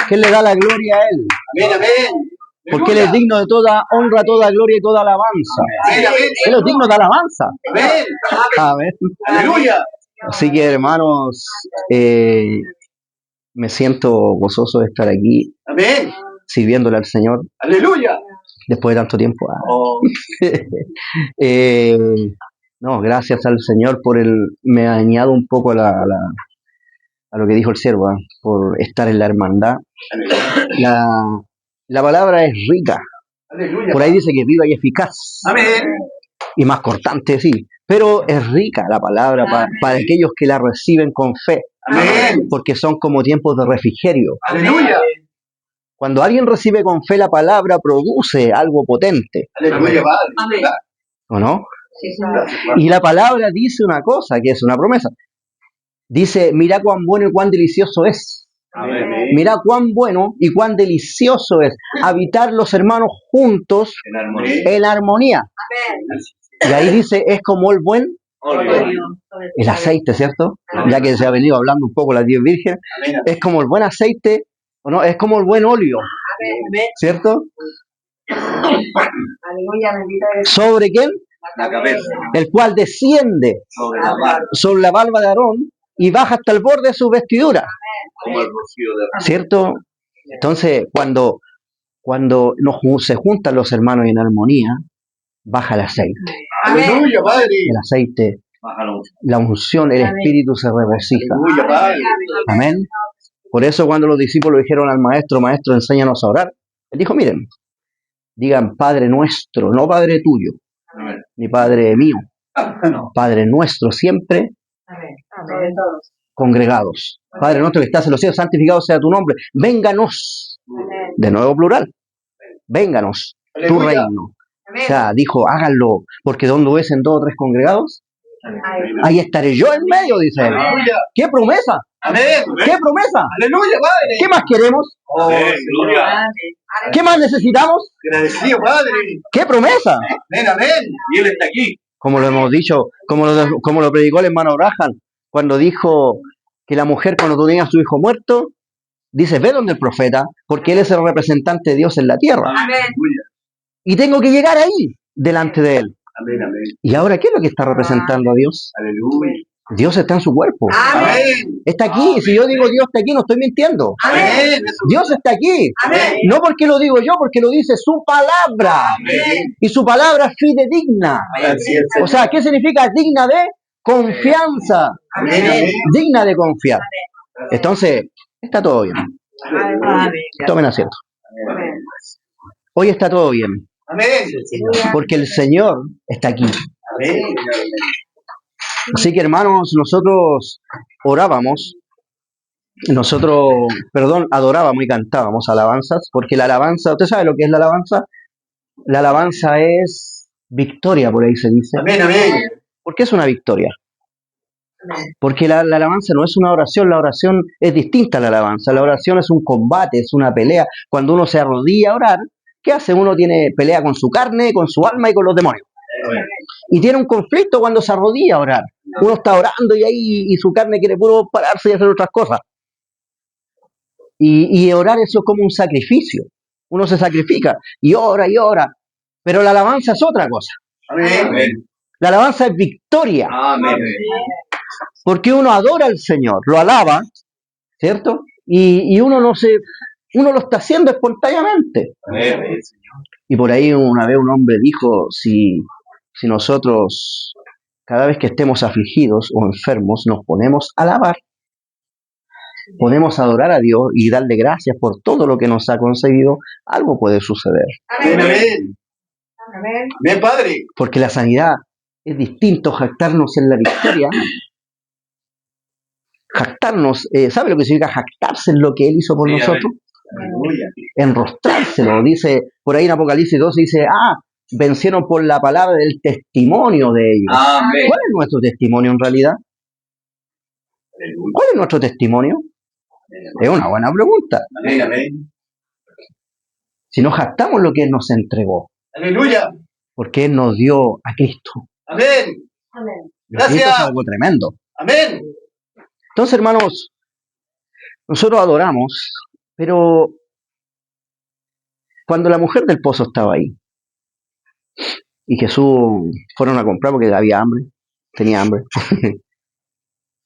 que Él le da la gloria a Él. Amén, amén. Porque Él es digno de toda honra, toda gloria y toda alabanza. Amén, amén. Él es digno de alabanza. Amén. Amén. Aleluya. Así que, hermanos, me siento gozoso de estar aquí Amén. sirviéndole al Señor Aleluya. después de tanto tiempo. Oh, No, gracias al Señor por me añado un poco a lo que dijo el siervo, por estar en la hermandad. La palabra es rica. aleluya. Por ahí dice que es viva y eficaz. Amén. Y más cortante, sí. Pero es rica la palabra para aquellos que la reciben con fe. Amén. Porque son como tiempos de refrigerio. Aleluya. Cuando alguien recibe con fe la palabra, produce algo potente. Aleluya, Padre. Amén. ¿O no? Sí, Señor. Y la palabra dice una cosa, que es una promesa. Dice, mira cuán bueno y cuán delicioso es. Amén. Mira cuán bueno y cuán delicioso es habitar los hermanos juntos En armonía. en armonía. Amén. Y ahí dice, es como el buen, Aleluya. el aceite, ¿cierto? Ya que se ha venido hablando un poco las 10 vírgenes, Amén. es como el buen aceite, ¿o no? Es como el buen óleo, Amén. ¿cierto? Aleluya, bendita eres. ¿Sobre quién? La cabeza. El cual desciende Sobre la barba. sobre la barba de Aarón y baja hasta el borde de su vestidura, Como el rocío de ¿cierto? Entonces, cuando se juntan los hermanos en armonía, baja el aceite. Aleluya, Padre. El aceite, Bájalo. la unción, el espíritu se regocija. Aleluya, Padre. Amén. Por eso cuando los discípulos dijeron al maestro, maestro, enséñanos a orar, él dijo, miren, digan Padre nuestro, no Padre tuyo, Amén. ni Padre mío, No. Padre nuestro, siempre Amén. Amén. Todos. congregados. Padre nuestro que estás en los cielos, santificado sea tu nombre. Vénganos, Amén. de nuevo plural, vénganos, tu Aleluya. reino. O Amén. sea, dijo, háganlo, porque donde hubiesen 2 o 3 congregados, ahí estaré yo en medio, dice él. Aleluya. ¡Qué promesa! Amén. ¡Qué promesa! Aleluya, Padre. ¿Qué más queremos? Oh, gloria. ¿Qué más necesitamos? Agradecido, Padre. ¡Qué promesa! Amén, amén. Y Él está aquí. Como lo hemos dicho, como lo predicó el hermano Abraham, cuando dijo que la mujer cuando tenía a su hijo muerto, dice, ve donde el profeta, porque él es el representante de Dios en la tierra. Amén. Aleluya. Y tengo que llegar ahí, delante de él. Amén, amén. ¿Y ahora qué es lo que está representando a Dios? Aleluya. Dios está en su cuerpo. Amén. Está aquí. Si yo digo Dios está aquí, no estoy mintiendo. Amén. Dios está aquí. Amén. No porque lo digo yo, porque lo dice su palabra. Amén. Y su palabra es fidedigna. Así es. O sea, ¿qué significa digna de confianza? Amén, amén. Digna de confiar. Entonces, está todo bien. Amén. Tomen asiento. Amén. Hoy está todo bien, Amén. porque el Señor está aquí. Amén. Así que, hermanos, nosotros adorábamos y cantábamos alabanzas, porque la alabanza, ¿usted sabe lo que es la alabanza? La alabanza es victoria, por ahí se dice. Amén, amén. ¿Por qué es una victoria? Amén. Porque la alabanza no es una oración, la oración es distinta a la alabanza. La oración es un combate, es una pelea. Cuando uno se arrodilla a orar, ¿qué hace? Uno tiene pelea con su carne, con su alma y con los demonios. Y tiene un conflicto cuando se arrodilla a orar. Uno está orando y ahí y su carne quiere puro pararse y hacer otras cosas. Y orar eso es como un sacrificio. Uno se sacrifica y ora y ora. Pero la alabanza es otra cosa. Amén. La alabanza es victoria. Amén. Porque uno adora al Señor, lo alaba, ¿cierto? Y uno lo está haciendo espontáneamente. Amén. Y por ahí una vez un hombre dijo, si nosotros cada vez que estemos afligidos o enfermos nos ponemos a alabar, podemos adorar a Dios y darle gracias por todo lo que nos ha concedido, algo puede suceder. Amén. Amén. Amén. Amén, Padre. Porque la sanidad es distinto, jactarnos en la victoria. Jactarnos, ¿sabe lo que significa jactarse en lo que Él hizo por Sí, nosotros? Aleluya. Enrostrárselo, dice, por ahí en Apocalipsis 12 dice, vencieron por la palabra del testimonio de ellos. Amén. ¿Cuál es nuestro testimonio en realidad? Aleluya. ¿Cuál es nuestro testimonio? Es una buena pregunta. Amén. Amén. Si nos jactamos lo que Él nos entregó, Aleluya. porque Él nos dio a Cristo. Amén. Amén. Y a Cristo Gracias. es algo tremendo. Amén. Entonces, hermanos, nosotros adoramos Pero cuando la mujer del pozo estaba ahí y Jesús fueron a comprar porque había hambre, tenía hambre,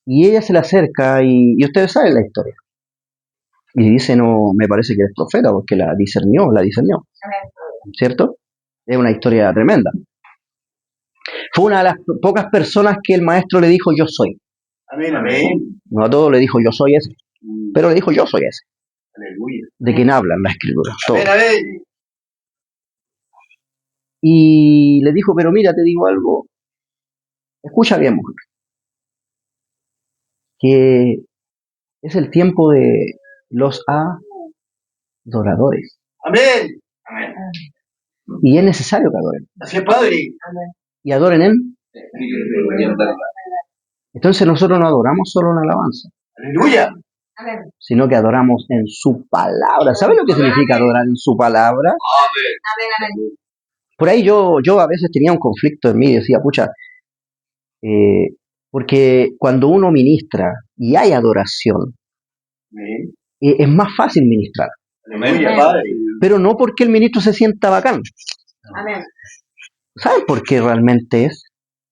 y ella se le acerca y ustedes saben la historia. Y dice, no, me parece que es profeta porque la discernió, ¿cierto? Es una historia tremenda. Fue una de las pocas personas que el maestro le dijo, yo soy. Amén, amén. No a todos le dijo, yo soy ese, pero le dijo, yo soy ese. Aleluya. De quien hablan la escritura. Todo. Amén, amén. Y le dijo, pero mira, te digo algo, escucha bien, mujer, que es el tiempo de los adoradores. Amén. Amén. Y es necesario que adoren. Así es, Padre. Y adoren en. Entonces nosotros no adoramos solo en alabanza, Aleluya. Amén. sino que adoramos en su palabra. ¿Sabes lo que significa adorar en su palabra? Amén. Amén, amén. Por ahí yo a veces tenía un conflicto en mí, decía, pucha, porque cuando uno ministra y hay adoración, Amén. es más fácil ministrar. Aleluya, Padre. Pero no porque el ministro se sienta bacán. Amén. ¿Saben por qué realmente es?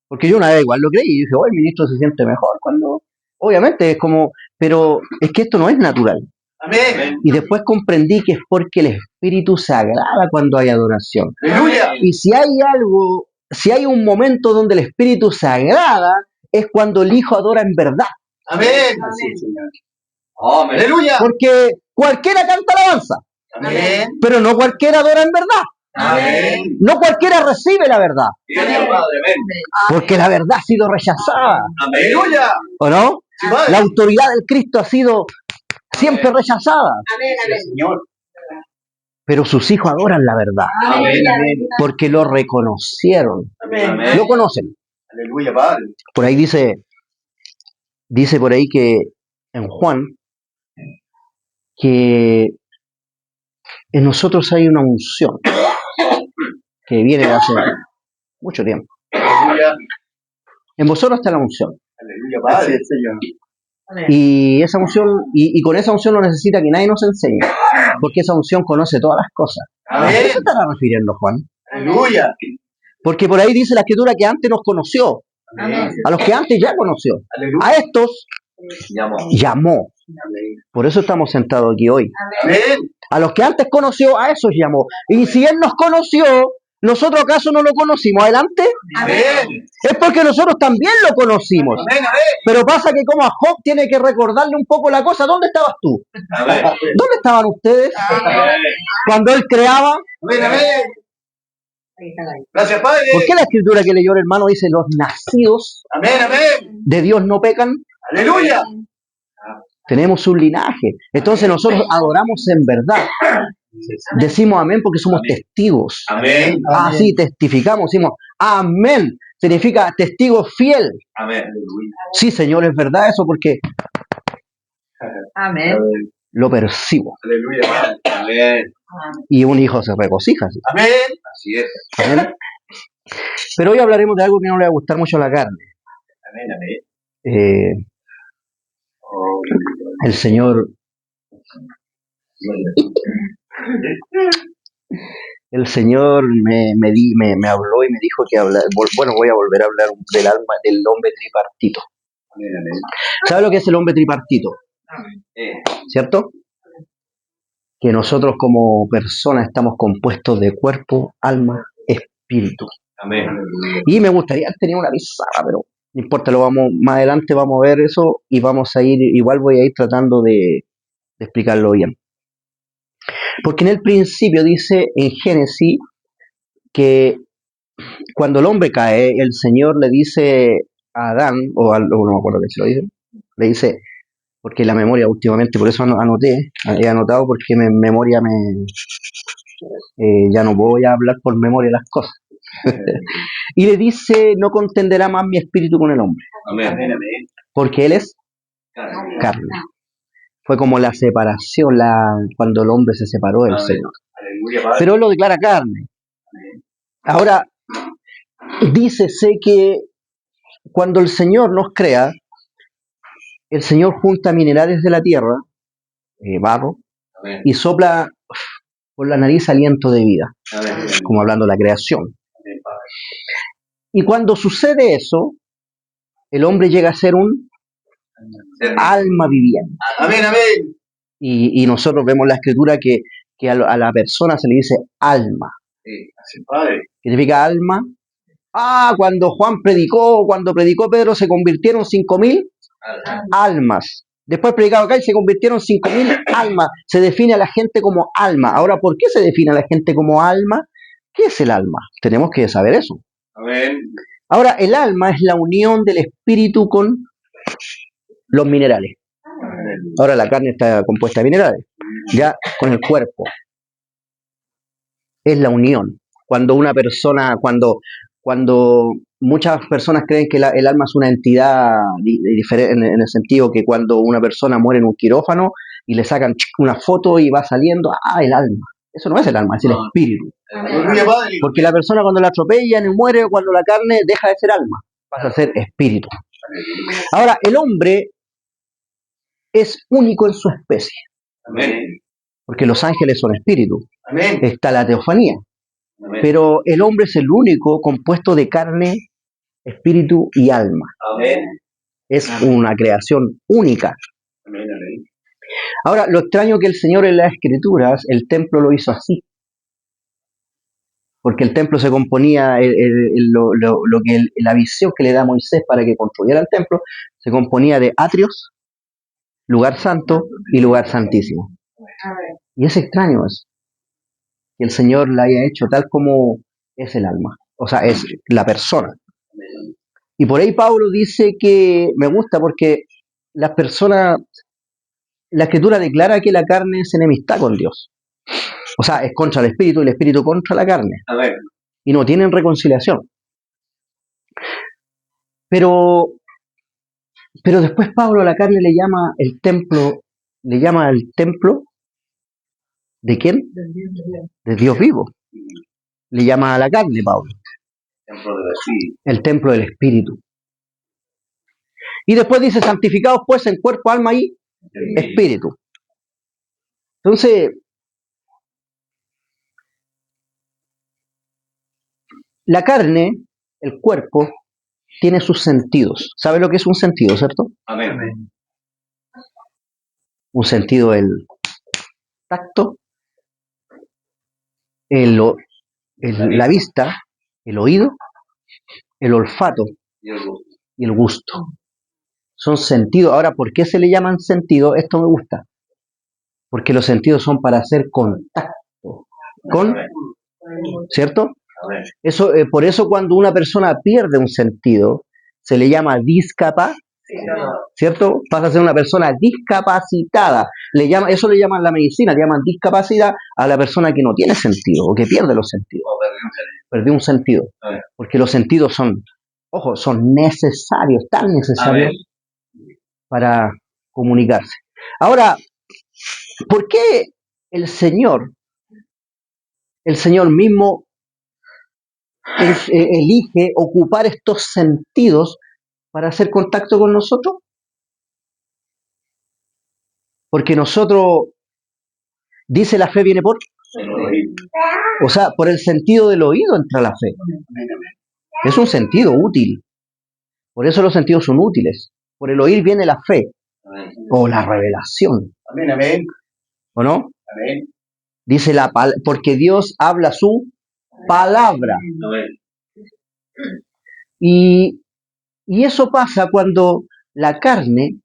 Porque yo una vez igual lo creí y dije, oh, el ministro se siente mejor cuando... Obviamente es como... Pero es que esto no es natural. Amén. Y después comprendí que es porque el Espíritu se agrada cuando hay adoración. Aleluya. Y si hay algo, si hay un momento donde el Espíritu se agrada, es cuando el Hijo adora en verdad. Amén. Así es, Señor. Amén. Aleluya. Porque cualquiera canta alabanza, Amén. pero no cualquiera adora en verdad. Amén. No cualquiera recibe la verdad, Gracias, Padre. Amén. porque la verdad ha sido rechazada. Amén. Aleluya. ¿O no? Sí, Padre. La autoridad del Cristo ha sido siempre rechazada, Amén, Sí, amén. Señor. pero sus hijos adoran la verdad, Amén. Amén. porque lo reconocieron, Amén. lo conocen. Aleluya, Padre. Por ahí dice por ahí que en Juan, que en nosotros hay una unción que viene de hace mucho tiempo. Aleluya. En vosotros está la unción. Aleluya, Padre. Señor. Amén. Y esa unción, y con esa unción no necesita que nadie nos enseñe, porque esa unción conoce todas las cosas. ¿A Amén. qué se estará refiriendo Juan? Aleluya. Porque por ahí dice la escritura que antes nos conoció, Amén. a los que antes ya conoció. Aleluya. A estos llamó. Amén. Por eso estamos sentados aquí hoy. Amén. A los que antes conoció, a esos llamó. Y si Él nos conoció, ¿nosotros acaso no lo conocimos? Adelante. Amén. Es porque nosotros también lo conocimos. Amén. Pero pasa que como a Job tiene que recordarle un poco la cosa. ¿Dónde estabas tú? Amén. ¿Dónde estaban ustedes cuando Él creaba? Amén. Amén. Ahí está, ahí. Gracias, Padre. ¿Por qué la escritura que leyó el hermano dice los nacidos Amén. Amén. de Dios no pecan? Aleluya. Tenemos un linaje. Entonces nosotros adoramos en verdad. Decimos amén porque somos testigos. Amén. Así testificamos, decimos amén. Significa testigo fiel. Amén. Aleluya. Sí, Señor, es verdad eso porque Amén. lo percibo. Aleluya, Padre. Amén. Y un hijo se regocija. ¿Sí? Amén. Así es. Amén. Pero hoy hablaremos de algo que no le va a gustar mucho a la carne. Amén. Amén. Eh, Oh, el Señor, me habló y me dijo que voy a volver a hablar del alma del hombre tripartito. Amén. Amén. ¿Sabe lo que es el hombre tripartito? ¿Cierto? Que nosotros como personas estamos compuestos de cuerpo, alma, espíritu. Amén. Y me gustaría tener una pizarra, pero no importa, más adelante vamos a ver eso y vamos a ir, igual voy a ir tratando de explicarlo bien. Porque en el principio dice en Génesis que cuando el hombre cae, el Señor le dice a Adán, no me acuerdo qué se lo dice, le dice, porque la memoria últimamente, por eso he anotado porque mi memoria ya no voy a hablar por memoria las cosas. Y le dice, no contenderá más mi espíritu con el hombre, Amén. Amén. porque él es carne. Fue como la separación, cuando el hombre se separó del Amén. Señor. Aleluya, Padre. Pero él lo declara carne. Ahora, dícese que cuando el Señor nos crea, el Señor junta minerales de la tierra, barro, Amén. y sopla por la nariz aliento de vida, Amén. como hablando de la creación. Amén, Padre. Y cuando sucede eso, el hombre llega a ser un alma viviente. Amén, amén. Y nosotros vemos la escritura que a la persona se le dice alma. Sí, así, Padre. ¿Qué significa alma? Cuando cuando predicó Pedro, se convirtieron 5.000 almas. Después predicado acá y se convirtieron 5.000 almas. Se define a la gente como alma. Ahora, ¿por qué se define a la gente como alma? ¿Qué es el alma? Tenemos que saber eso. Amén. Ahora, el alma es la unión del espíritu con los minerales. Ahora la carne está compuesta de minerales, ya con el cuerpo. Es la unión. Cuando una persona, cuando muchas personas creen que el alma es una entidad diferente, en el sentido que cuando una persona muere en un quirófano y le sacan una foto y va saliendo, el alma. Eso no es el alma, es el espíritu. Aleluya, Padre. Porque la persona cuando la atropellan y muere, cuando la carne deja de ser alma, pasa a ser espíritu. Ahora, el hombre es único en su especie, Amén. porque los ángeles son espíritus. Amén. Está la teofanía, Amén. pero el hombre es el único compuesto de carne, espíritu y alma. Amén. Es una creación única. Amén, amén. Ahora, lo extraño que el Señor en las Escrituras, el templo lo hizo así, porque el templo se componía, la visión que le da Moisés para que construyera el templo, se componía de atrios, lugar santo y lugar santísimo. Y es extraño eso, que el Señor la haya hecho tal como es el alma, o sea, es la persona. Y por ahí Pablo dice que me gusta porque las personas, la Escritura declara que la carne es enemistad con Dios. O sea, es contra el espíritu y el espíritu contra la carne. Amén. Y no tienen reconciliación. Pero después Pablo a la carne le llama el templo ¿de quién? De Dios vivo. Le llama a la carne, Pablo, Templo del Espíritu. el templo del espíritu. Y después dice, santificados pues en cuerpo, alma y espíritu. Entonces, la carne, el cuerpo, tiene sus sentidos. ¿Sabe lo que es un sentido, cierto? Amén. Amén. Un sentido, el tacto, la vista, el oído, el olfato Y el gusto. y el gusto. Son sentidos. Ahora, ¿por qué se le llaman sentidos? Esto me gusta. Porque los sentidos son para hacer contacto con, Amén. ¿cierto? Amén. Eso, por eso cuando una persona pierde un sentido, se le llama ¿cierto? Pasa a ser una persona discapacitada. Eso le llaman la medicina, le llaman discapacidad a la persona que no tiene sentido o que pierde los sentidos. Oh, perdón. Perdió un sentido. Amén. Porque los sentidos son necesarios, tan necesarios Amén. para comunicarse. Ahora, ¿por qué el Señor mismo elige ocupar estos sentidos para hacer contacto con nosotros? Porque nosotros, dice la fe viene por, El oído. o sea, por el sentido del oído entra la fe. Amén, amén. Es un sentido útil. Por eso los sentidos son útiles. Por el oír viene la fe Amén. o la revelación, Amén, amén. ¿o no? Amén. Dice porque Dios habla su palabra. Amén. Y eso pasa cuando la carne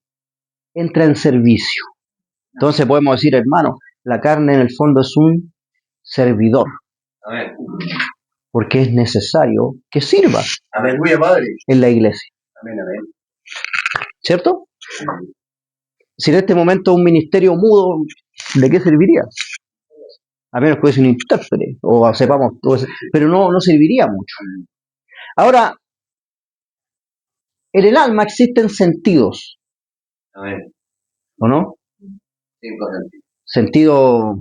entra en servicio. Entonces podemos decir, hermano, la carne en el fondo es un servidor, Amén. porque es necesario que sirva Aleluya, Padre. en la iglesia, Amén, amén. ¿cierto? Si en este momento un ministerio mudo, ¿de qué serviría? A menos que fuese un intérprete, o sepamos, pero no serviría mucho. Ahora, en el alma existen sentidos, Amén. ¿o no? 5 sentidos. Sentidos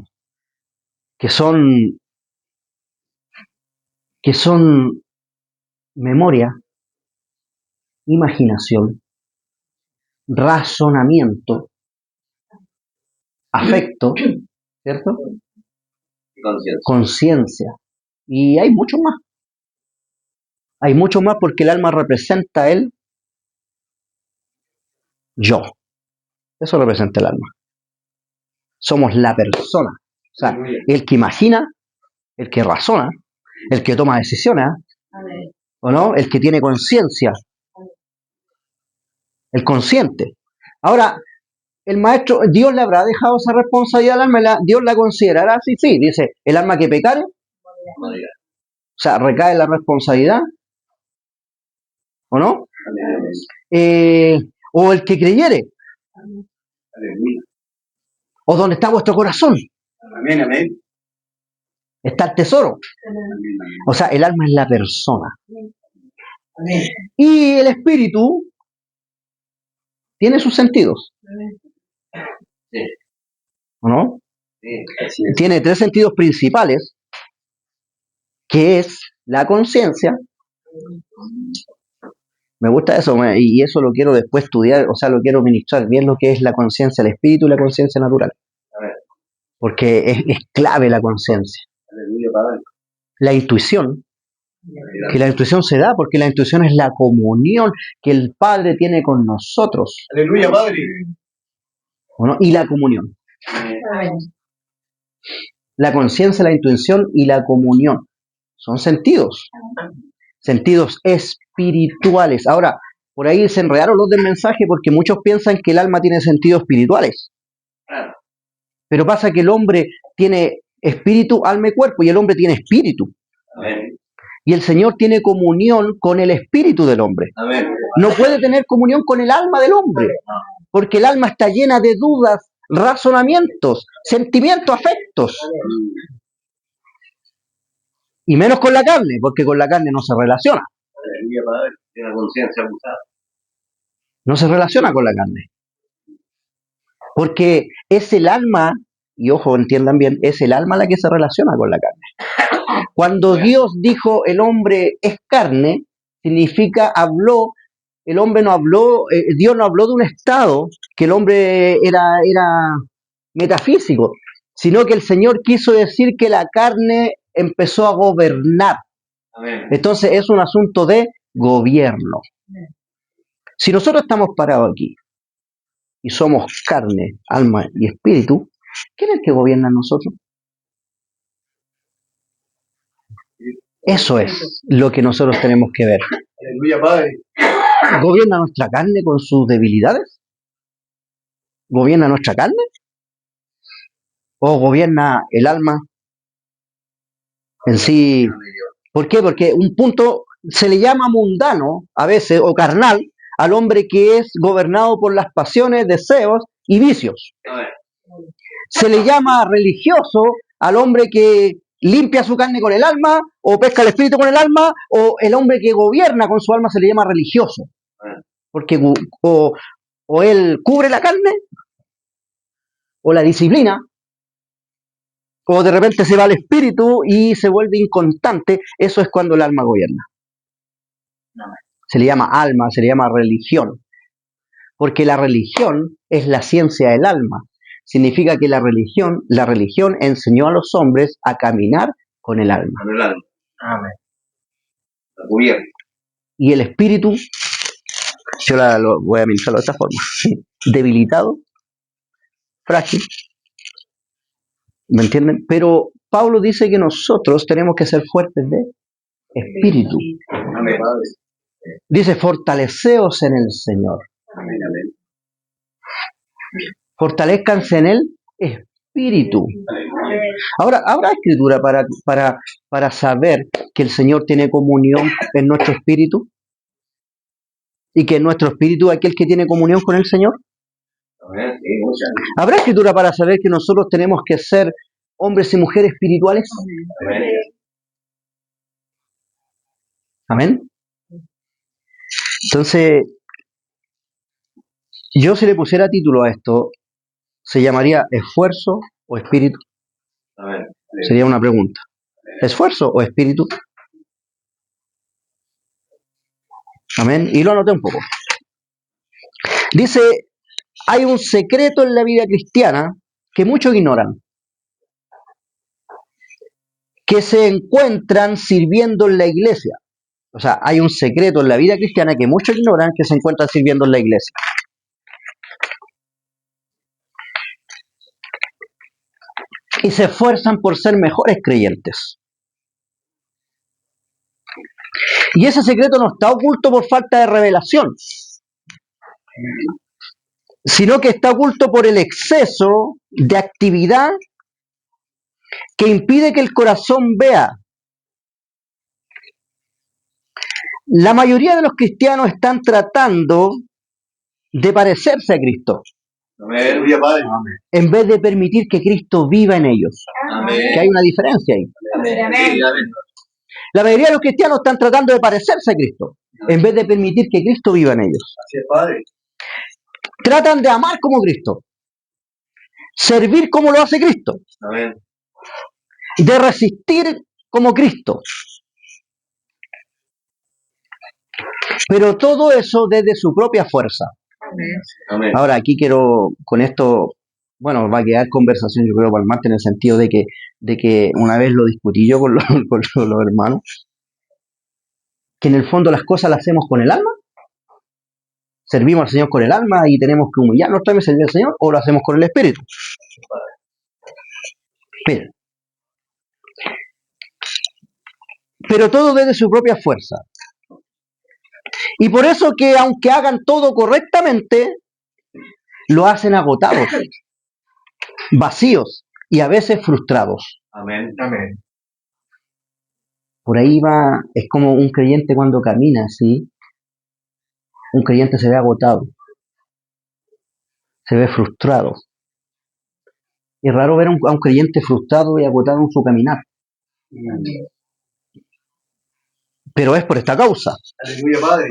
que son memoria, imaginación, razonamiento, afecto ¿cierto? Y conciencia. Conciencia. Y hay mucho más. Hay mucho más porque el alma representa el yo. Eso representa el alma. Somos la persona. O sea, el que imagina, el que razona, el que toma decisiones, Amén. ¿o no? El que tiene conciencia. El consciente. Ahora, el maestro, ¿Dios le habrá dejado esa responsabilidad al alma? ¿Dios la considerará así? Sí, dice, el alma que pecare, o Morirá. sea, recae la responsabilidad, ¿o no? Amén. O el que creyere, Aleluya. o donde está vuestro corazón, Amén, amén. está el tesoro. Amén. O sea, el alma es la persona. Amén. Y el espíritu tiene sus sentidos, Sí, ¿o no? sí, así es. Tiene 3 sentidos principales, que es la conciencia. Me gusta eso, y eso lo quiero después estudiar, o sea, lo quiero ministrar bien lo que es la conciencia, el espíritu y la conciencia natural. A ver, Porque es clave la conciencia. aleluya, Padre. La intuición, que la intuición se da porque la intuición es la comunión que el Padre tiene con nosotros, Aleluya, Padre. ¿o no? Y la comunión. Amén. La conciencia, la intuición y la comunión son sentidos espirituales. Ahora, por ahí se enredaron los del mensaje porque muchos piensan que el alma tiene sentidos espirituales. Claro. Pero pasa que el hombre tiene espíritu, alma y cuerpo, y el hombre tiene espíritu. Amén. Y el Señor tiene comunión con el espíritu del hombre. Amén. No puede tener comunión con el alma del hombre, porque el alma está llena de dudas, razonamientos, sentimientos, afectos. Y menos con la carne, porque con la carne no se relaciona. Aleluya, Padre. Tiene una conciencia abusada. No se relaciona con la carne. Porque es el alma, y ojo, entiendan bien, es el alma la que se relaciona con la carne. Cuando Dios dijo el hombre es carne, significa habló, el hombre no habló, Dios no habló de un estado, que el hombre era metafísico, sino que el Señor quiso decir que la carne empezó a gobernar. Amén. Entonces es un asunto de gobierno. Si nosotros estamos parados aquí y somos carne, alma y espíritu, ¿quién es el que gobierna en nosotros? Eso es lo que nosotros tenemos que ver. Aleluya, Padre. ¿Gobierna nuestra carne con sus debilidades? ¿Gobierna nuestra carne? ¿O gobierna el alma en sí? ¿Por qué? Porque un punto se le llama mundano a veces, o carnal, al hombre que es gobernado por las pasiones, deseos y vicios. Amén. Se le llama religioso al hombre que limpia su carne con el alma, o pesca el espíritu con el alma, o el hombre que gobierna con su alma se le llama religioso. Porque o él cubre la carne, o la disciplina, o de repente se va al espíritu y se vuelve inconstante. Eso es cuando el alma gobierna. Se le llama alma, se le llama religión. Porque la religión es la ciencia del alma. Significa que la religión enseñó a los hombres a caminar con el alma. Con el alma. Amén. La gobierno. Y el espíritu, yo lo voy a ministrarlo de esta forma, debilitado, frágil, ¿me entienden? Pero Pablo dice que nosotros tenemos que ser fuertes de espíritu. Amén, Padre. Dice, fortaleceos en el Señor. Amén, amén. Fortalezcanse en el espíritu. Ahora, ¿habrá escritura para saber que el Señor tiene comunión en nuestro espíritu? ¿Y que nuestro espíritu es aquel que tiene comunión con el Señor? Amén. Sí, muchas. ¿Habrá escritura para saber que nosotros tenemos que ser hombres y mujeres espirituales? Amén. Amén. Entonces, yo si le pusiera título a esto, se llamaría esfuerzo o espíritu. Amén. Sería una pregunta. ¿Esfuerzo o espíritu? Amén. Y lo anoté un poco. Dice, hay un secreto en la vida cristiana que muchos ignoran. que se encuentran sirviendo en la iglesia. O sea, hay un secreto en la vida cristiana que muchos ignoran, que se encuentran sirviendo en la iglesia. Y se esfuerzan por ser mejores creyentes. Y ese secreto no está oculto por falta de revelación, sino que está oculto por el exceso de actividad que impide que el corazón vea. La mayoría de los cristianos están tratando de parecerse a Cristo, Amén. en vez de permitir que Cristo viva en ellos. Amén. Que hay una diferencia ahí. Amén. La mayoría de los cristianos están tratando de parecerse a Cristo, en vez de permitir que Cristo viva en ellos. Así es, Padre. Tratan de amar como Cristo, servir como lo hace Cristo, Amén. de resistir como Cristo. Pero todo eso desde su propia fuerza. Amén. Ahora, aquí quiero, con esto, bueno, va a quedar conversación, yo creo, palmante, en el sentido de que una vez lo discutí yo con los hermanos, que en el fondo las cosas las hacemos con el alma. Servimos al Señor con el alma y tenemos que humillarnos también, servir al Señor, o lo hacemos con el Espíritu. Pero todo desde su propia fuerza. Y por eso que aunque hagan todo correctamente, lo hacen agotados, vacíos y a veces frustrados. Amén. Amén. Por ahí va, es como un creyente cuando camina, ¿sí? Un creyente se ve agotado, se ve frustrado. Es raro ver a un creyente frustrado y agotado en su caminar. Pero es por esta causa. Aleluya, Padre.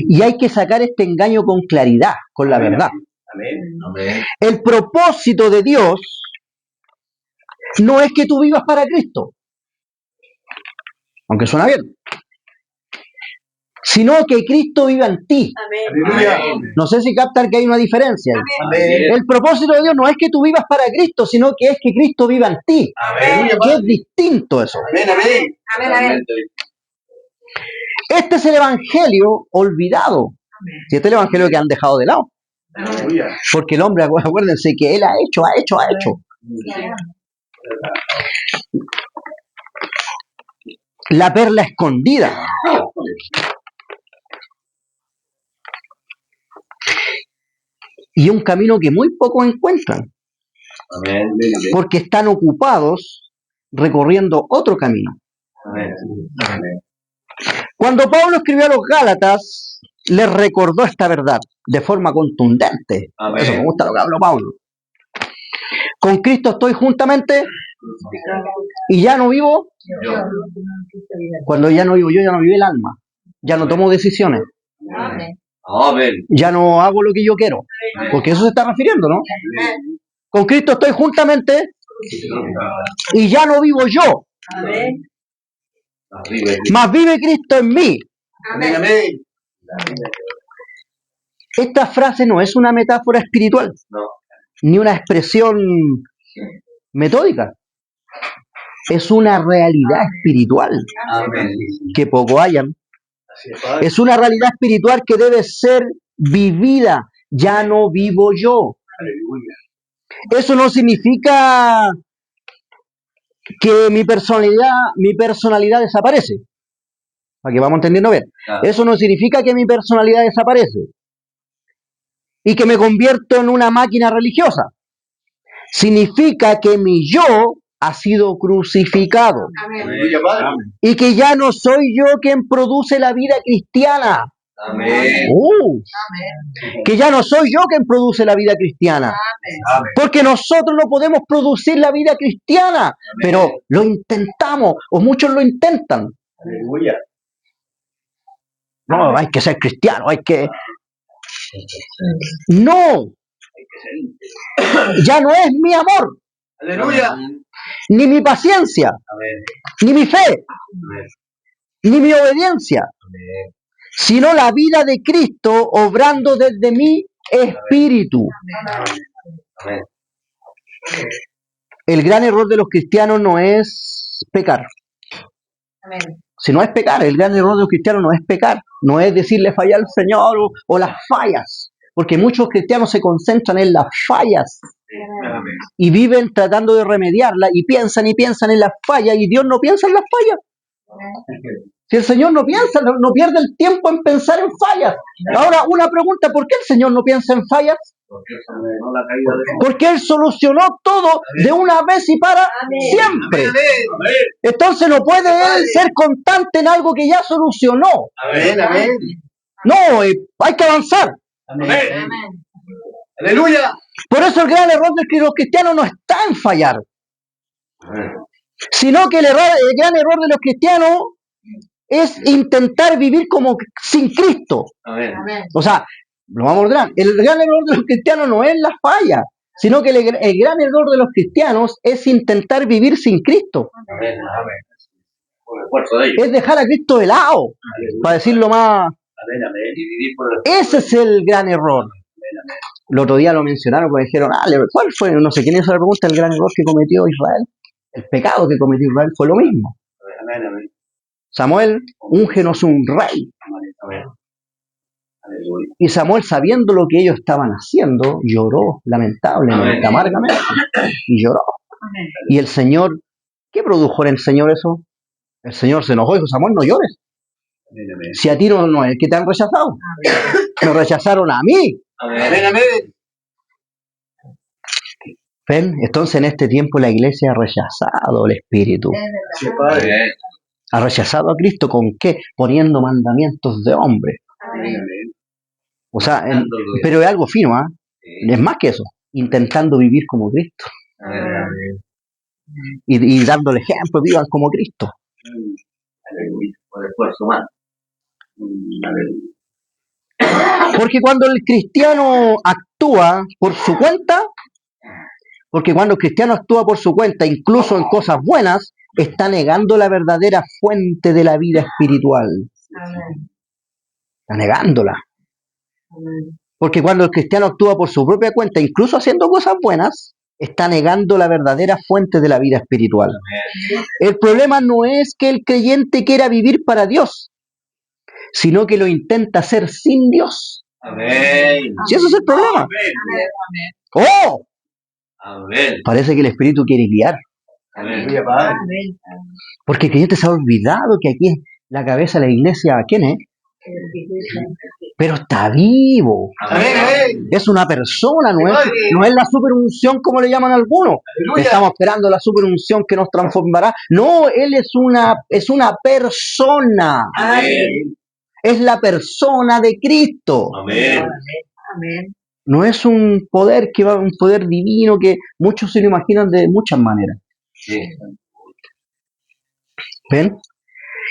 Y hay que sacar este engaño con claridad, con la verdad. Amén. Amén. El propósito de Dios no es que tú vivas para Cristo, aunque suena bien, sino que Cristo viva en ti. Aleluya. No sé si captan que hay una diferencia ahí. Amén. El propósito de Dios no es que tú vivas para Cristo, sino que es que Cristo viva en ti. Amén. Que es distinto eso. Amén. Amén. Amén. Este es el evangelio olvidado. Si este es el evangelio que han dejado de lado. Aleluya. Porque el hombre, acuérdense que él ha hecho. La perla escondida. Y un camino que muy pocos encuentran, Amén. porque están ocupados recorriendo otro camino. Amén. Amén. Cuando Pablo escribió a los Gálatas, les recordó esta verdad de forma contundente. Amén. Eso me gusta lo que habló Pablo. Con Cristo estoy juntamente y ya no vivo. Cuando ya no vivo yo, ya no vive el alma. Ya no tomo decisiones. Amén. Amén. Ya no hago lo que yo quiero. Porque eso se está refiriendo, ¿no? Con Cristo estoy juntamente y ya no vivo yo. Amén. Arriba. Mas vive Cristo en mí. Amén. Amén. Esta frase no es una metáfora espiritual, No. ni una expresión metódica. Es una realidad espiritual Amén. que poco hayan. Así es, Padre. Es una realidad espiritual que debe ser vivida. Ya no vivo yo. Aleluya. Eso no significa que mi personalidad desaparece. Para que vamos entendiendo bien. Claro. Eso no significa que mi personalidad desaparece y que me convierto en una máquina religiosa. Significa que mi yo ha sido crucificado Amén. Aleluya, Padre. y que ya no soy yo quien produce la vida cristiana. Amén. Que ya no soy yo quien produce la vida cristiana. Amén. Porque nosotros no podemos producir la vida cristiana, pero lo intentamos, o muchos lo intentan. Aleluya. No, hay que ser cristiano, hay que... No, ya no es mi amor, Aleluya. ni mi paciencia, Amén. ni mi fe, Amén. ni mi obediencia, Amén. sino la vida de Cristo obrando desde mi espíritu. Amén. el gran error de los cristianos no es pecar. Amén. Si no es pecar, el gran error de los cristianos no es pecar, no es decirle fallar al Señor o las fallas, porque muchos cristianos se concentran en las fallas Amén. y viven tratando de remediarlas y piensan en las fallas y Dios no piensa en las fallas. Si el Señor no piensa, no pierde el tiempo en pensar en fallas. Ahora, una pregunta, ¿por qué el Señor no piensa en fallas? Porque se ordenó la caída de Porque Él solucionó todo de una vez y para siempre. Amén. Entonces no puede Él ser constante en algo que ya solucionó. Amén. Amén. No, hay que avanzar. Amén. Amén. Aleluya. Por eso el gran error de los cristianos no está en fallar, sino que el gran error de los cristianos es intentar vivir como sin Cristo. Amén. Amén. O sea, lo vamos a ordenar. El gran error de los cristianos no es la falla, sino que el gran error de los cristianos es intentar vivir sin Cristo. Amén. Amén. Por el esfuerzo de ellos. Es dejar a Cristo de lado, para decirlo más. Amén. Amén. Y vivir por el Ese es el gran error. El otro día lo mencionaron porque dijeron, ¿cuál fue? No sé quién hizo la pregunta, el gran error que cometió Israel. El pecado que cometió Israel fue lo mismo. Amén. Amén. Samuel, úngenos un rey. Amén. Aleluya. Y Samuel, sabiendo lo que ellos estaban haciendo, lloró lamentablemente, Amén. amargamente, y lloró. Amén. Y el Señor, ¿qué produjo en el Señor eso? El Señor se enojó y dijo, Samuel, no llores. Amén. Amén. Si a ti no es el que te han rechazado, me rechazaron a mí. Amén. Amén. ¿Ven? Entonces en este tiempo la iglesia ha rechazado el Espíritu. Sí, Padre. Ha rechazado a Cristo ¿con qué? Poniendo mandamientos de hombre. Amén. Amén. O sea, pero es algo fino, ¿ah? Es más que eso. Intentando vivir como Cristo. Amén. Amén. Y dándole ejemplo, vivan como Cristo. Aleluya. Por el esfuerzo humano. Aleluya. Porque cuando el cristiano actúa por su cuenta, incluso en cosas buenas, está negando la verdadera fuente de la vida espiritual. Amén. Está negándola. Amén. Porque cuando el cristiano actúa por su propia cuenta, incluso haciendo cosas buenas, está negando la verdadera fuente de la vida espiritual. El problema no es que el creyente quiera vivir para Dios, sino que lo intenta hacer sin Dios. Amén. Si eso es el problema. Amén. ¡Oh! Amén. Parece que el Espíritu quiere guiar. Amén. Aleluya, Padre. Amén. Porque el creyente se ha olvidado que aquí es la cabeza de la iglesia, ¿quién es? Pero está vivo. Amén. Es una persona, no es la superunción como le llaman algunos. Aleluya. Estamos esperando la superunción que nos transformará. No, él es una persona. Amén. Es la persona de Cristo. Amén. Amén. No es un poder un poder divino que muchos se lo imaginan de muchas maneras. Sí. ¿Ven?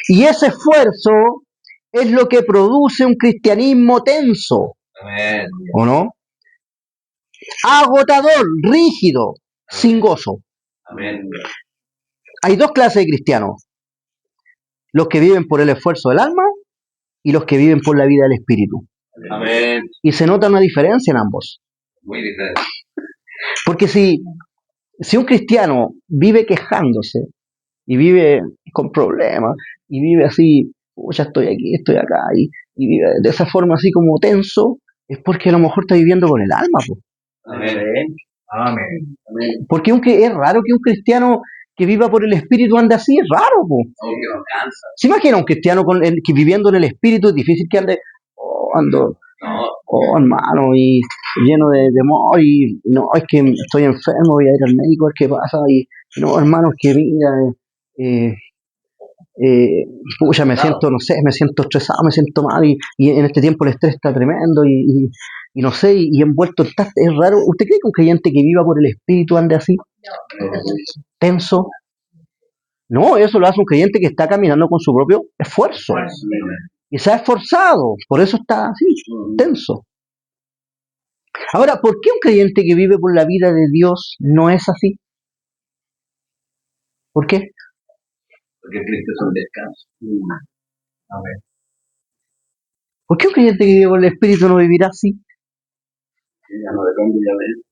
Y ese esfuerzo es lo que produce un cristianismo tenso, Amén. ¿o no? Agotador, rígido, sin gozo. Amén. Hay dos clases de cristianos: los que viven por el esfuerzo del alma y los que viven por la vida del espíritu. Amén. Y se nota una diferencia en ambos. Muy diferente. Porque si un cristiano vive quejándose y vive con problemas y vive así, ya estoy aquí, estoy acá, y vive de esa forma así como tenso, es porque a lo mejor está viviendo con el alma, po. Amén. Amén. Amén. Porque es raro que un cristiano que viva por el espíritu ande así, es raro, po. No, que no cansa. ¿Se imagina un cristiano que viviendo en el espíritu? Es difícil que ande, ando, No. hermano, y lleno de temor, y no, es que estoy enfermo, voy a ir al médico, a ver qué pasa, y no, hermano, es que mira, pucha, me siento, no sé, me siento estresado, me siento mal, y en este tiempo el estrés está tremendo, y no sé, y envuelto en es raro. ¿Usted cree que un creyente que viva por el espíritu ande así, tenso? No, eso lo hace un creyente que está caminando con su propio esfuerzo, y se ha esforzado, por eso está así, tenso. Ahora, ¿por qué un creyente que vive por la vida de Dios no es así? ¿Por qué? Porque Cristo es un descanso. Amén. ¿Por qué un creyente que vive por el espíritu no vivirá así? Ya no depende ya de él.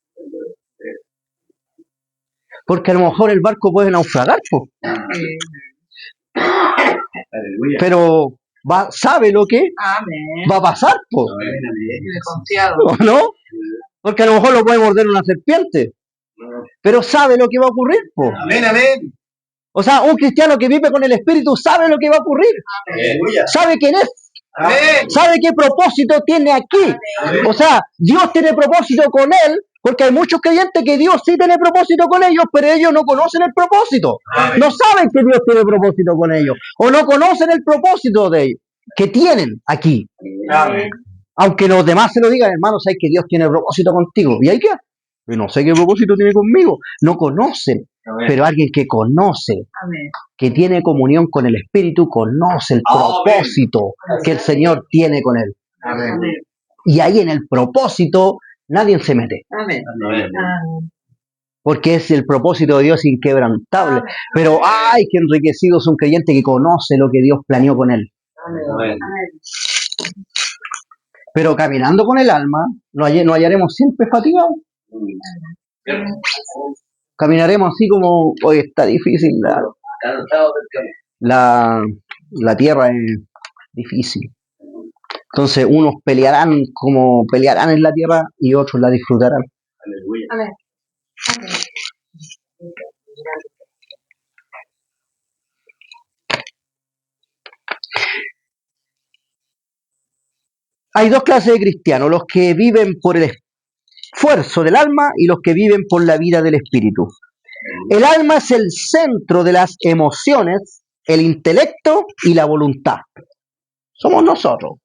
Porque a lo mejor el barco puede naufragar, po. Aleluya. Pero sabe lo que Amén. va a pasar, po. Amén, amén. Vive confiado. ¿O no? Porque a lo mejor lo puede morder una serpiente, pero sabe lo que va a ocurrir, po. Amén, amén. O sea, un cristiano que vive con el Espíritu sabe lo que va a ocurrir, Aleluya. sabe quién es, Amén. sabe qué propósito tiene aquí. O sea, Dios tiene propósito con él, porque hay muchos creyentes que Dios sí tiene propósito con ellos, pero ellos no conocen el propósito. Amén. No saben que Dios tiene propósito con ellos, o no conocen el propósito de ellos, que tienen aquí. Amén. Aunque los demás se lo digan, hermano, sabes que Dios tiene propósito contigo. ¿Y ahí qué? Yo no sé qué propósito tiene conmigo. No conocen. Amén. Pero alguien que conoce, Amén. que tiene comunión con el Espíritu, conoce el Amén. propósito que el Señor tiene con él. Amén. Y ahí en el propósito nadie se mete. Amén. Amén. Amén. Porque es el propósito de Dios inquebrantable. Pero ¡ay, qué enriquecido es un creyente que conoce lo que Dios planeó con él! Amén. Pero caminando con el alma, nos hallaremos siempre fatigados. Caminaremos así como, hoy está difícil, la tierra es difícil. Entonces unos pelearán como pelearán en la tierra y otros la disfrutarán. Aleluya. Amén. Amén. Hay dos clases de cristianos, los que viven por el esfuerzo del alma y los que viven por la vida del espíritu. El alma es el centro de las emociones, el intelecto y la voluntad. Somos nosotros.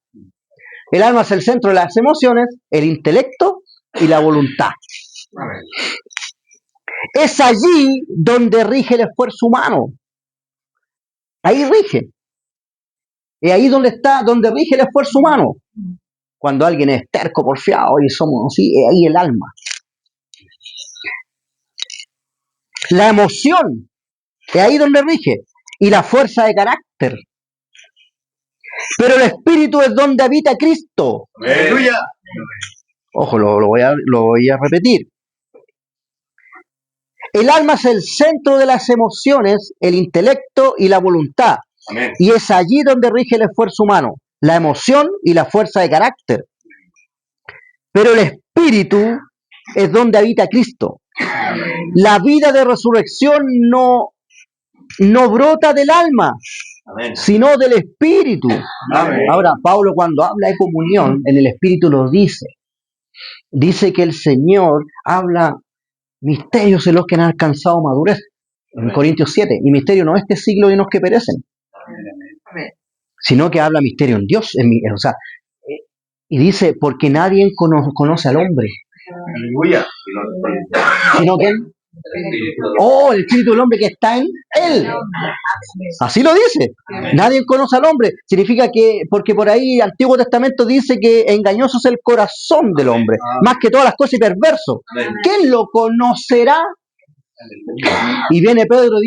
El alma es el centro de las emociones, el intelecto y la voluntad. Amén. Es allí donde rige el esfuerzo humano. Ahí rige. Es ahí donde rige el esfuerzo humano. Cuando alguien es terco, porfiado y somos así, es ahí el alma. La emoción, es ahí donde rige. Y la fuerza de carácter. Pero el espíritu es donde habita Cristo. Aleluya. Ojo, lo voy a repetir. El alma es el centro de las emociones, el intelecto y la voluntad. Amén. Y es allí donde rige el esfuerzo humano, la emoción y la fuerza de carácter. Pero el espíritu es donde habita Cristo. La vida de resurrección no brota del alma, Amén. sino del espíritu. Amén. Ahora, Pablo cuando habla de comunión, en el espíritu lo dice. Dice que el Señor habla misterios en los que han alcanzado madurez. En Amén. Corintios 7. Y misterio no es este siglo y no es que perecen, Amén. sino que habla misterio en Dios. O sea, y dice, porque nadie conoce al hombre, Aleluya. sino que el espíritu del hombre que está en él. Así lo dice. Nadie conoce al hombre. Significa que, porque por ahí el Antiguo Testamento dice que engañoso es el corazón del hombre, más que todas las cosas y perverso. Amén. ¿Quién lo conocerá? Y viene Pedro,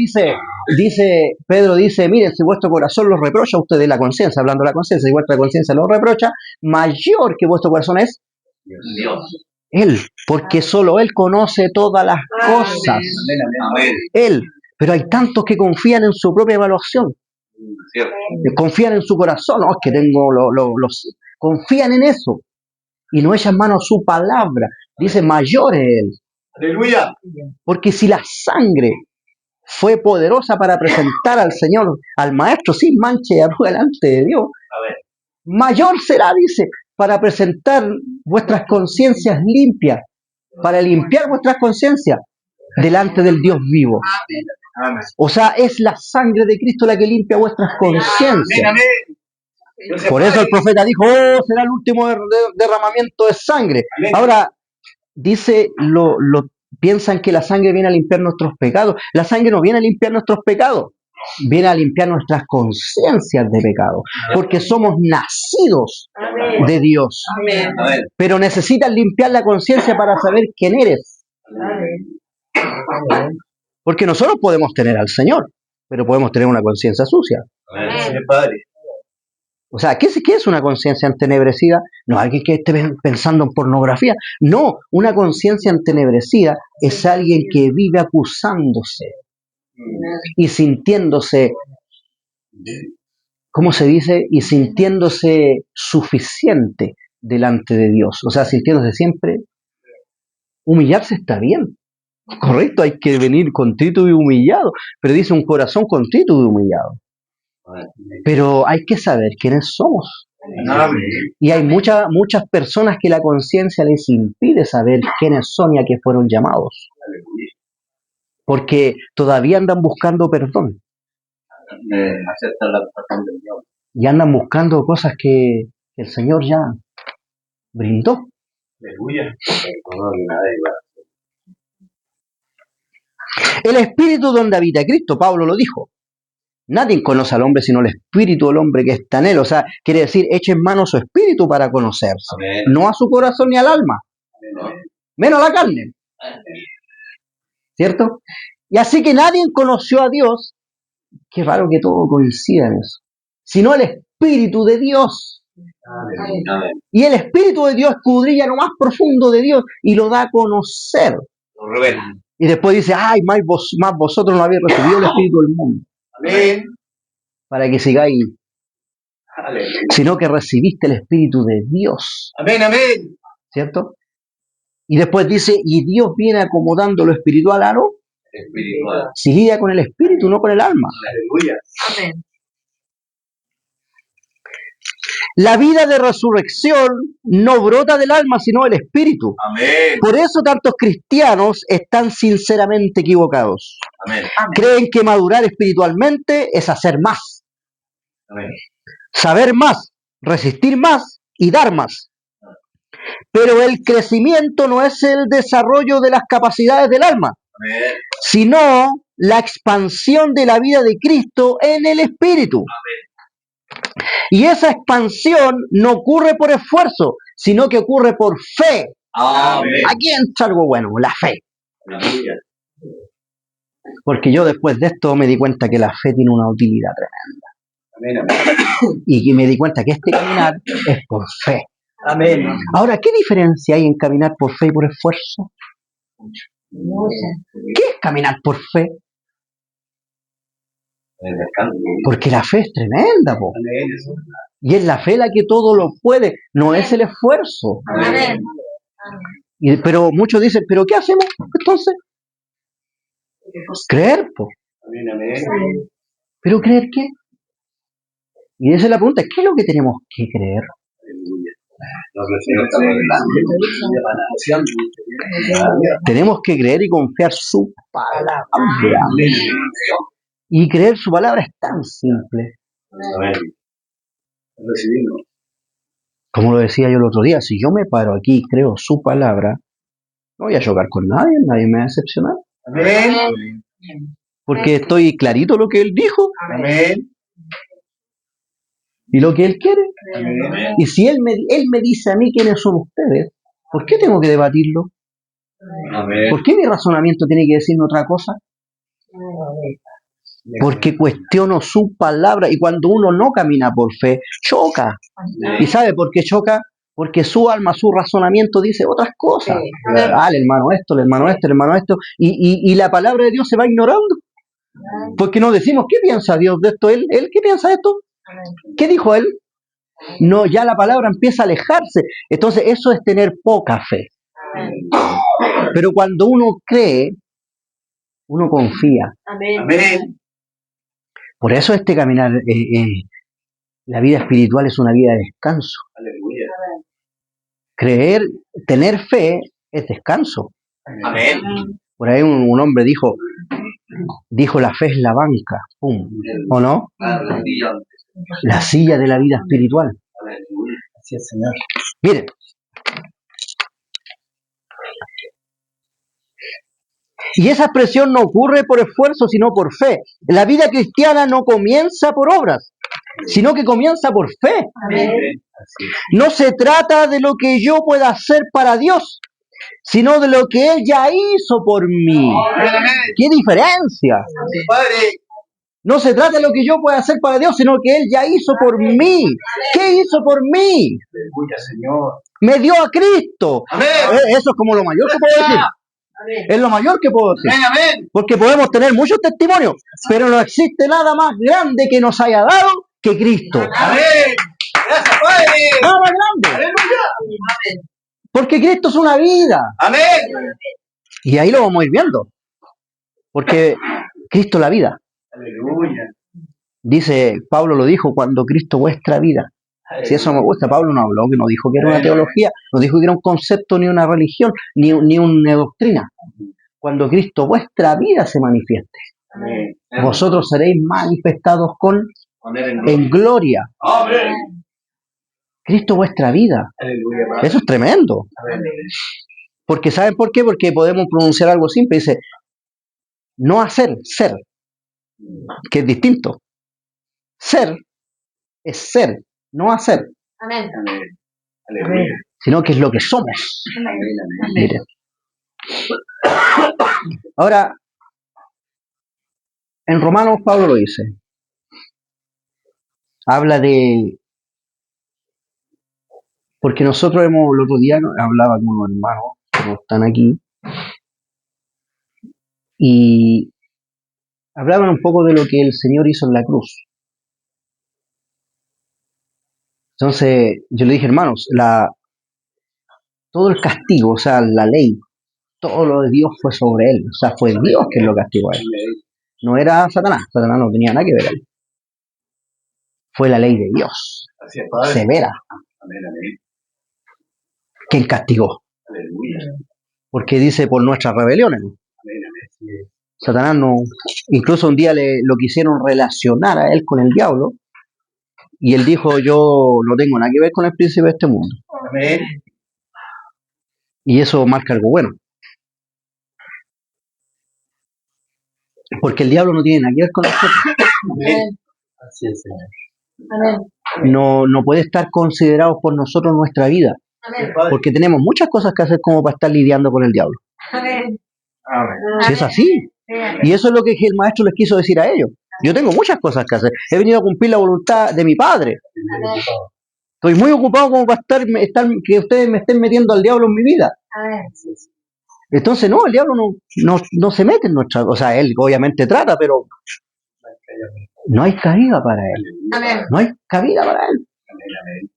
Pedro dice, miren, si vuestro corazón los reprocha, ustedes la conciencia, hablando de la conciencia, si vuestra conciencia los reprocha, mayor que vuestro corazón es Dios. Él, porque solo Él conoce todas las cosas. Amén. Él. Pero hay tantos que confían en su propia evaluación, Cierto. confían en su corazón, no, es que tengo confían en eso y no echan mano a su palabra. Dice, mayor es Él. Aleluya. Porque si la sangre fue poderosa para presentar al Señor, al Maestro, sin mancha y arruga delante de Dios, Amén. mayor será, dice, para presentar vuestras conciencias limpias, para limpiar vuestras conciencias delante del Dios vivo. Amén. O sea, es la sangre de Cristo la que limpia vuestras conciencias. Amén. Por eso el profeta dijo, oh, será el último derramamiento de sangre. Amén. Ahora, dice, piensan que la sangre viene a limpiar nuestros pecados. La sangre no viene a limpiar nuestros pecados, viene a limpiar nuestras conciencias de pecado, porque somos nacidos Amén. de Dios. Amén. Amén. Pero necesitas limpiar la conciencia para saber quién eres. Amén. Porque nosotros podemos tener al Señor, pero podemos tener una conciencia sucia. Amén. Padre. O sea, ¿qué es una conciencia entenebrecida? No, alguien que esté pensando en pornografía. No, una conciencia entenebrecida es alguien que vive acusándose y sintiéndose, ¿cómo se dice? Y sintiéndose suficiente delante de Dios. O sea, sintiéndose siempre. Humillarse está bien. Correcto, hay que venir contrito y humillado. Pero dice un corazón contrito y humillado. Pero hay que saber quiénes somos. Y hay muchas personas que la conciencia les impide saber quiénes son y a qué fueron llamados. Porque todavía andan buscando perdón. Y andan buscando cosas que el Señor ya brindó. El espíritu donde habita Cristo, Pablo lo dijo. Nadie conoce al hombre sino el espíritu del hombre que está en él. O sea, quiere decir, eche en mano su espíritu para conocerse. Amén. No a su corazón ni al alma. Amén. Menos a la carne. ¿Cierto? Y así que nadie conoció a Dios. Qué raro que todo coincida en eso. Sino el espíritu de Dios. Amén. Y el espíritu de Dios escudriña lo más profundo de Dios y lo da a conocer. Lo revela. Y después dice, ay, más vosotros no habéis recibido el espíritu del mundo. Amén. Para que sigáis. Amén. Sino que recibiste el Espíritu de Dios. Amén, amén. ¿Cierto? Y después dice, y Dios viene acomodando lo espiritual a lo espiritual. Si lidia con el espíritu, no con el alma. Aleluya. Amén. La vida de resurrección no brota del alma, sino del espíritu. Amén. Por eso tantos cristianos están sinceramente equivocados. Amén. Creen que madurar espiritualmente es hacer más. Amén. Saber más, resistir más y dar más. Pero el crecimiento no es el desarrollo de las capacidades del alma, amén, sino la expansión de la vida de Cristo en el espíritu. Amén. Y esa expansión no ocurre por esfuerzo, sino que ocurre por fe. Amén. Aquí entra algo bueno, la fe. Amén. Porque yo después de esto me di cuenta que la fe tiene una utilidad tremenda. Amén. Y me di cuenta que este caminar es por fe. Amén. Ahora, ¿qué diferencia hay en caminar por fe y por esfuerzo? ¿Qué es caminar por fe? Porque la fe es tremenda, po. Y es la fe la que todo lo puede, no es el esfuerzo. Amén. Pero muchos dicen, ¿pero qué hacemos entonces? Creer, po. ¿Pero creer qué? Y esa es la pregunta, ¿qué es lo que tenemos que creer? Tenemos que creer y confiar su palabra. Y creer su palabra es tan simple. Como lo decía yo el otro día, si yo me paro aquí y creo su palabra, no voy a chocar con nadie, nadie me va a decepcionar. Amén. Porque estoy clarito lo que él dijo. Amén. Y lo que él quiere. Amén. Y si él me dice a mí quiénes son ustedes, ¿por qué tengo que debatirlo? Amén. ¿Por qué mi razonamiento tiene que decirme otra cosa? Porque cuestiono su palabra, y cuando uno no camina por fe, choca. ¿Y sabe por qué choca? Porque su alma, su razonamiento dice otras cosas. Ah, el hermano esto, el hermano esto, el hermano esto, y la palabra de Dios se va ignorando. Porque no decimos, ¿qué piensa Dios de esto? ¿Él qué piensa de esto? ¿Qué dijo él? No, ya la palabra empieza a alejarse. Entonces eso es tener poca fe. Pero cuando uno cree, uno confía. Amén. Por eso este caminar, la vida espiritual es una vida de descanso. Aleluya. Creer, tener fe es descanso. Amén. Por ahí un hombre dijo, la fe es la banca, pum, ¿o no? La silla de la vida espiritual. Así es, Señor. Miren. Y esa expresión no ocurre por esfuerzo, sino por fe. La vida cristiana no comienza por obras, sino que comienza por fe. Amén. No se trata de lo que yo pueda hacer para Dios, sino de lo que Él ya hizo por mí. Amén. ¡Qué diferencia! Padre. No se trata de lo que yo pueda hacer para Dios, sino que Él ya hizo por mí. ¿Qué hizo por mí? Aleluya, Señor. Me dio a Cristo. Amén. Eso es como lo mayor que puedo decir. Amén. Es lo mayor que puedo decir. Amén, amén. Porque podemos tener muchos testimonios, pero no existe nada más grande que nos haya dado que Cristo. Amén. Gracias, Padre. Nada más grande. Aleluya. Porque Cristo es una vida. Amén. Y ahí lo vamos a ir viendo. Porque Cristo es la vida. Aleluya. Dice, Pablo lo dijo, cuando Cristo vuestra vida. Si eso me gusta, Pablo no habló, que no dijo que era una teología, no dijo que era un concepto, ni una religión, ni una doctrina. Cuando Cristo vuestra vida se manifieste, Amén. vosotros seréis manifestados Con él en gloria. Amén. Cristo vuestra vida. Aleluya, Padre. Eso es tremendo. Amén. Porque ¿saben por qué? Porque podemos pronunciar algo simple. Dice, no hacer, ser, que es distinto. Ser es ser, no hacer, Amén. Amén. Aleluya. sino que es lo que somos. Amén. Amén. Mire. Ahora, en Romanos Pablo lo dice. Habla de... Porque nosotros el otro día hablaba con unos hermanos que no están aquí, y hablaban un poco de lo que el Señor hizo en la cruz. Entonces, yo le dije, hermanos, todo el castigo, o sea, la ley, todo lo de Dios fue sobre él. O sea, fue Dios quien lo castigó a él. No era Satanás. Satanás no tenía nada que ver ahí. Fue la ley de Dios, Así es, Padre. severa, Amén. Amén. quien castigó. Aleluya. Porque dice por nuestras rebeliones. ¿No? Amén. Amén. Satanás no... Incluso un día lo quisieron relacionar a él con el diablo. Y él dijo, yo no tengo nada que ver con el príncipe de este mundo. Amén. Y eso marca algo bueno. Porque el diablo no tiene nada que ver con nosotros. Amén. Así es, Señor. Amén. No puede estar considerado por nosotros nuestra vida. Amén. Porque tenemos muchas cosas que hacer como para estar lidiando con el diablo. Amén. Amén. Si es así. Y eso es lo que el maestro les quiso decir a ellos. Yo tengo muchas cosas que hacer. He venido a cumplir la voluntad de mi padre. Estoy muy ocupado como para que ustedes me estén metiendo al diablo en mi vida. Amén. Entonces, no, el diablo no se mete en nuestra... O sea, él obviamente trata, pero no hay cabida para él. Amén. No hay cabida para él. Amén.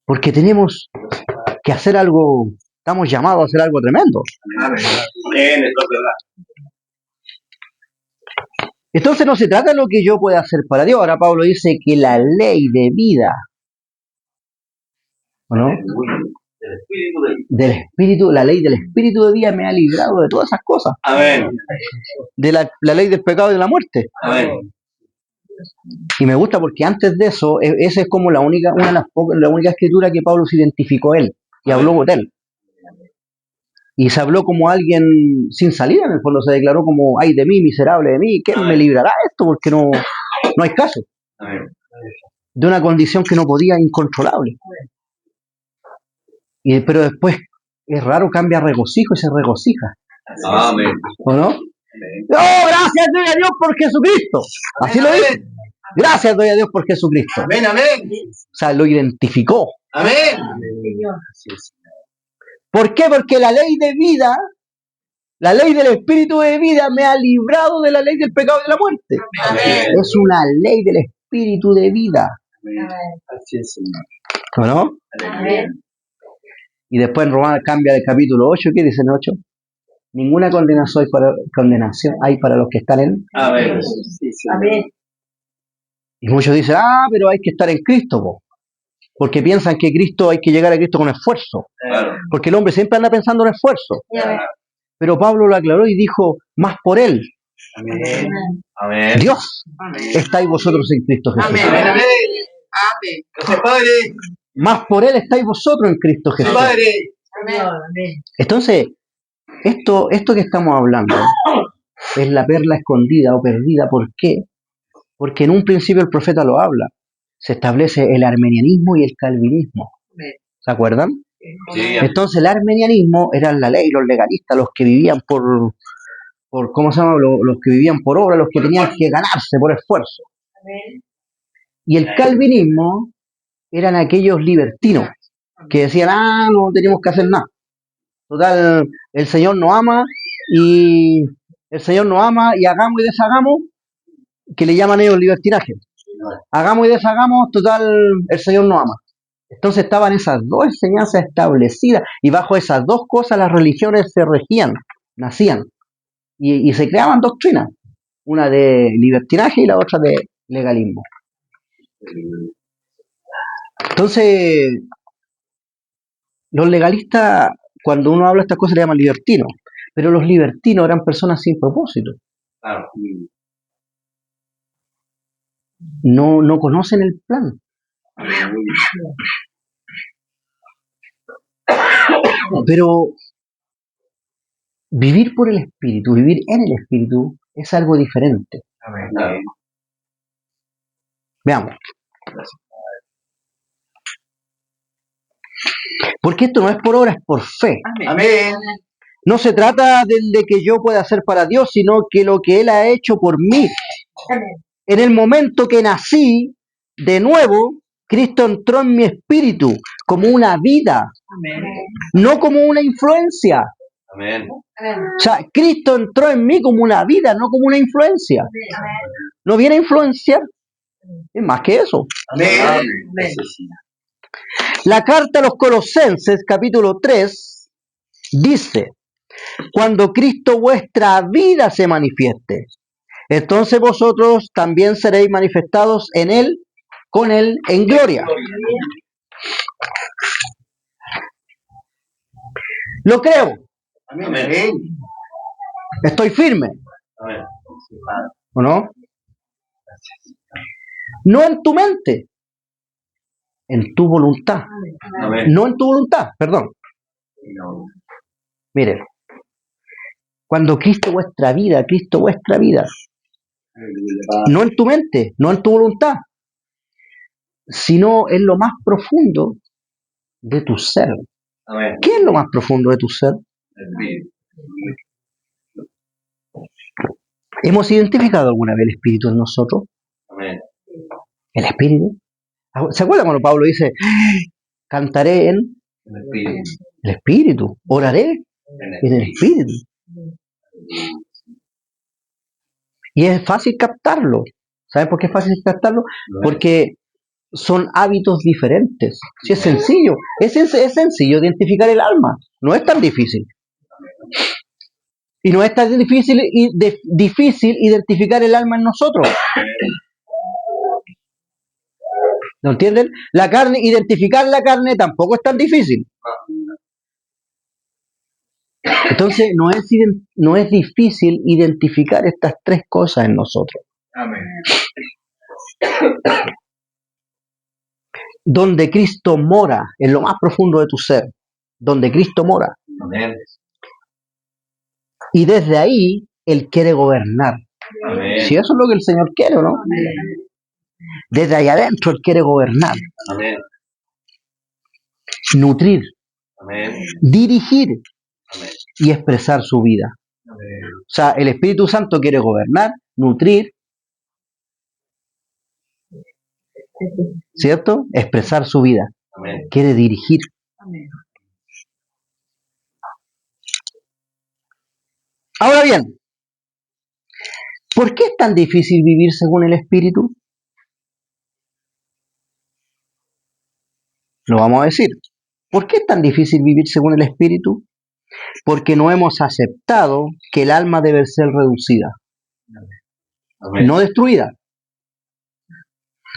Porque tenemos que hacer algo, estamos llamados a hacer algo tremendo. Amén. Amén. Esto es verdad. Entonces no se trata de lo que yo pueda hacer para Dios. Ahora Pablo dice que la ley de vida, ¿o no? Aleluya. El Espíritu de Del espíritu, la ley del espíritu de vida me ha librado de todas esas cosas. Amén. De la ley del pecado y de la muerte. Amén. Y me gusta porque antes de eso, esa es como una de la única escritura que Pablo se identificó él y habló de él. Y se habló como alguien sin salida, en el fondo se declaró como, ay de mí, miserable de mí, ¿quién me librará de esto? Porque no hay caso. Amén. De una condición que no podía, incontrolable. Pero después, es raro, cambia a regocijo y se regocija. Amén. ¿O no? Amén. ¡Oh, gracias doy a Dios por Jesucristo! Así lo dice. Gracias doy a Dios por Jesucristo. Amén. Amén. O sea, lo identificó. Amén. Así es. ¿Por qué? Porque la ley de vida, la ley del espíritu de vida me ha librado de la ley del pecado y de la muerte. Amén. Es una ley del espíritu de vida. Amén. Así es, Señor. ¿O no? Amén. Y después en Romanos cambia del capítulo 8, ¿qué dice en 8? Ninguna condenación hay para los que están en... Amén. Sí, Señor. Amén. Y muchos dicen, pero hay que estar en Cristo, po. Porque piensan que Cristo hay que llegar a Cristo con esfuerzo. Claro. Porque el hombre siempre anda pensando en esfuerzo. Amén. Pero Pablo lo aclaró y dijo, más por él, Amén. Amén. Dios, estáis vosotros en Cristo Jesús. Amén. Amén. Amén. Amén. Gracias, Padre. Más por él estáis vosotros en Cristo Jesús. Padre. Amén. Entonces, esto que estamos hablando es la perla escondida o perdida. ¿Por qué? Porque en un principio el profeta lo habla. Se establece el armenianismo y el calvinismo. ¿Se acuerdan? Sí. Entonces el armenianismo eran la ley, los legalistas, los que vivían por ¿cómo se llama? Los que vivían por obra, los que tenían que ganarse por esfuerzo. Amén. Y el calvinismo eran aquellos libertinos que decían, no tenemos que hacer nada. Total, el Señor nos ama y hagamos y deshagamos, que le llaman ellos libertinaje. Hagamos y deshagamos, total, el Señor nos ama. Entonces estaban esas dos enseñanzas establecidas y bajo esas dos cosas las religiones se regían, nacían y se creaban doctrinas, una de libertinaje y la otra de legalismo. Entonces, los legalistas, cuando uno habla de estas cosas, le llaman libertinos, pero los libertinos eran personas sin propósito. Claro. No conocen el plan. Pero vivir por el Espíritu, vivir en el Espíritu, es algo diferente. Amén. Veamos. Porque esto no es por obra, es por fe. Amén. No se trata de que yo pueda hacer para Dios, sino que lo que Él ha hecho por mí. En el momento que nací, de nuevo, Cristo entró en mi espíritu como una vida, Amén. no como una influencia. Amén. O sea, Cristo entró en mí como una vida, no como una influencia. No viene a influenciar, es más que eso. Amén. La carta a los Colosenses, capítulo 3, dice, cuando Cristo vuestra vida se manifieste, entonces vosotros también seréis manifestados en Él, con Él, en gloria. Lo creo, Amén. estoy firme, Amén. ¿o no? No en tu mente, en tu voluntad. Amén. No en tu voluntad, perdón. Mire, cuando Cristo vuestra vida, no en tu mente, no en tu voluntad, sino en lo más profundo de tu ser. Amén. ¿Qué es lo más profundo de tu ser? ¿Hemos identificado alguna vez el Espíritu en nosotros? Amén. ¿El Espíritu? ¿Se acuerdan cuando Pablo dice, cantaré en el Espíritu, oraré en el Espíritu? Y es fácil captarlo. ¿Saben por qué es fácil captarlo? Porque son hábitos diferentes. Sí, es sencillo. Es sencillo identificar el alma. No es tan difícil. Y no es tan difícil identificar el alma en nosotros. ¿No entienden? La carne, identificar la carne tampoco es tan difícil. Entonces, no es difícil identificar estas tres cosas en nosotros. Amén. Donde Cristo mora, en lo más profundo de tu ser. Donde Cristo mora. Amén. Y desde ahí, Él quiere gobernar. Amén. Si eso es lo que el Señor quiere, ¿o no? Amén. Desde ahí adentro Él quiere gobernar. Amén. Nutrir. Amén. Dirigir. Amén. Y expresar su vida. Amén. O sea, el Espíritu Santo quiere gobernar, nutrir, ¿cierto? Expresar su vida. Amén. Quiere dirigir. Amén. Ahora bien, ¿por qué es tan difícil vivir según el Espíritu? Lo vamos a decir. ¿Por qué es tan difícil vivir según el Espíritu? Porque no hemos aceptado que el alma debe ser reducida. Amén. No destruida,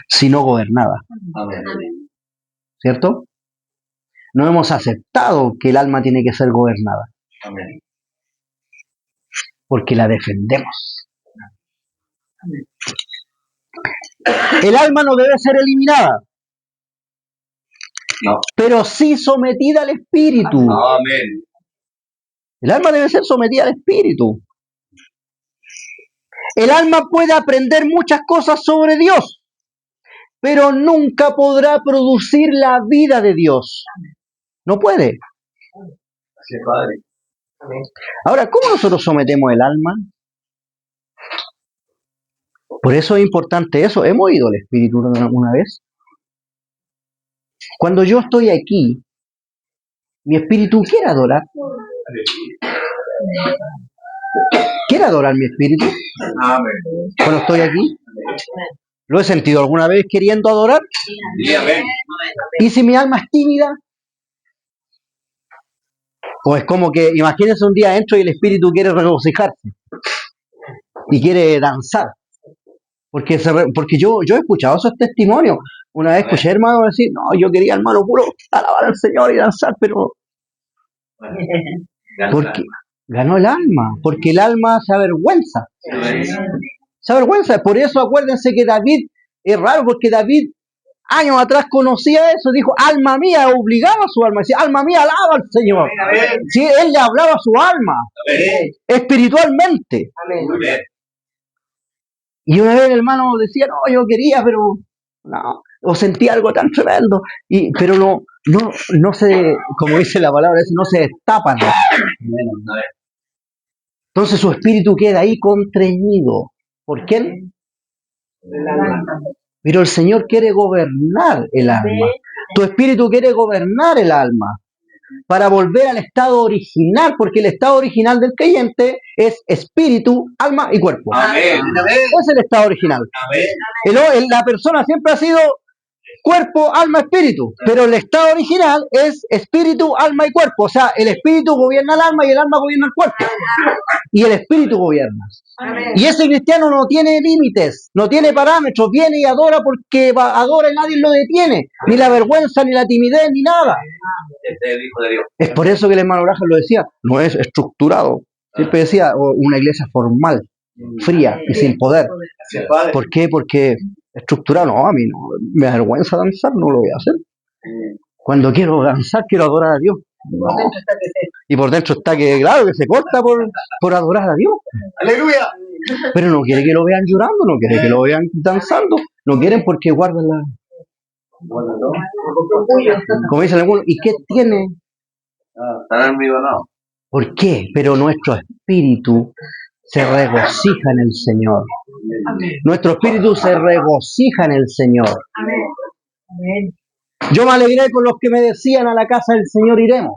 sino gobernada. Amén. ¿Cierto? No hemos aceptado que el alma tiene que ser gobernada. Amén. Porque la defendemos. El alma no debe ser eliminada, No. pero sí sometida al Espíritu. Amén. El alma debe ser sometida al Espíritu. El alma puede aprender muchas cosas sobre Dios, pero nunca podrá producir la vida de Dios. No puede. Así es, Padre. Ahora, ¿cómo nosotros sometemos el alma? Por eso es importante eso. ¿Hemos oído el Espíritu una vez? Cuando yo estoy aquí, mi espíritu quiere adorar. ¿Quiere adorar mi espíritu? Cuando estoy aquí. ¿Lo he sentido alguna vez queriendo adorar? ¿Y si mi alma es tímida? O es como que, imagínense un día adentro y el espíritu quiere regocijarse y quiere danzar. Porque yo he escuchado esos testimonios. Una vez escuché hermano decir, no, yo quería, hermano, puro alabar al Señor y danzar, pero porque ganó el alma, porque el alma se avergüenza. Se avergüenza. Por eso acuérdense que David, es raro porque David años atrás conocía eso, dijo, alma mía, obligaba a su alma, decía, alma mía, alaba al Señor. Sí, él le hablaba a su alma, espiritualmente. Y una vez el hermano decía, no, yo quería, pero no, o sentía algo tan tremendo, pero no se, como dice la palabra, no se destapan. Entonces su espíritu queda ahí contreñido. ¿Por quién? Pero el Señor quiere gobernar el alma. Tu espíritu quiere gobernar el alma para volver al estado original, porque el estado original del creyente es espíritu, alma y cuerpo. Amén. Es el estado original. La persona siempre ha sido cuerpo, alma, espíritu, pero el estado original es espíritu, alma y cuerpo. O sea, el espíritu gobierna el alma y el alma gobierna el cuerpo. Y el espíritu gobierna. Y ese cristiano no tiene límites, no tiene parámetros, viene y adora porque adora y nadie lo detiene, ni la vergüenza, ni la timidez, ni nada. Es por eso que el hermano Braja lo decía, no es estructurado. Siempre decía, una iglesia formal, fría y sin poder. ¿Por qué? Porque estructurado, no, a mí no, me da vergüenza danzar, no lo voy a hacer. Cuando quiero danzar, quiero adorar a Dios. No. Y por dentro está que, claro, que se corta por adorar a Dios. ¡Aleluya! Pero no quiere que lo vean llorando, no quiere que lo vean danzando, no quieren porque guardan la... Como dicen algunos, ¿y qué tiene? Estarán vivo, no. ¿Por qué? Pero nuestro espíritu se regocija en el Señor. Nuestro espíritu se regocija en el Señor. Yo me alegré con los que me decían, a la casa del Señor iremos.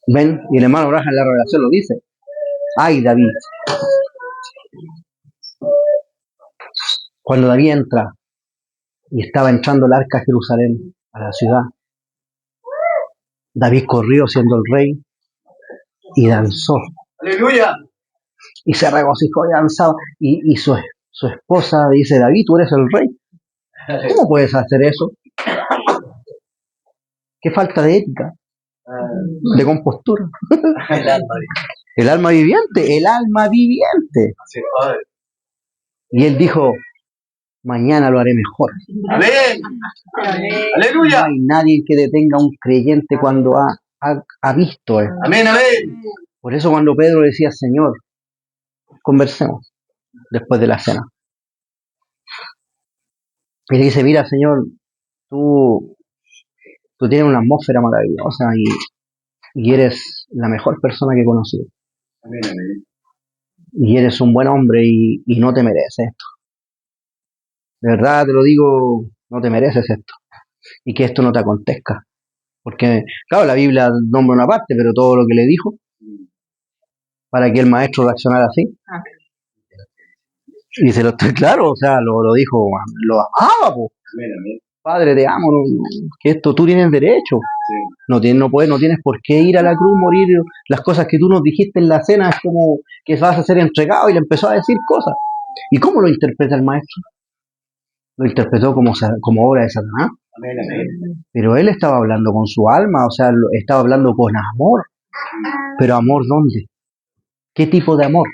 ¿Ven? Y el hermano Braja en la revelación lo dice. Ay, David. Cuando David entra y estaba entrando el arca a Jerusalén, a la ciudad, David corrió siendo el rey y danzó. ¡Aleluya! Y se regocijó y danzaba. Y su esposa dice, David, tú eres el rey. ¿Cómo puedes hacer eso? Qué falta de ética, de compostura. El alma viviente, el alma viviente. Y él dijo, mañana lo haré mejor. ¡Amén! ¡Aleluya! No hay nadie que detenga a un creyente cuando ha visto esto. ¡Amén, amén! Por eso cuando Pedro decía, Señor, conversemos después de la cena. Y le dice, mira, Señor, tú tienes una atmósfera maravillosa y eres la mejor persona que he conocido. Amén, amén. Y eres un buen hombre y no te mereces esto. De verdad te lo digo, no te mereces esto. Y que esto no te acontezca. Porque, claro, la Biblia nombra una parte, pero todo lo que le dijo, para que el maestro reaccionara así. Y se lo estoy claro, o sea, lo dijo, lo amaba, po. Amén, amén. Padre, te amo, que esto tú tienes derecho. Sí. No tienes por qué ir a la cruz, morir. Las cosas que tú nos dijiste en la cena es como que vas a ser entregado, y le empezó a decir cosas. ¿Y cómo lo interpreta el maestro? Lo interpretó como obra de Satanás. Amén, amén. Pero él estaba hablando con su alma, o sea, estaba hablando con amor. ¿Pero amor dónde? ¿Qué tipo de amor?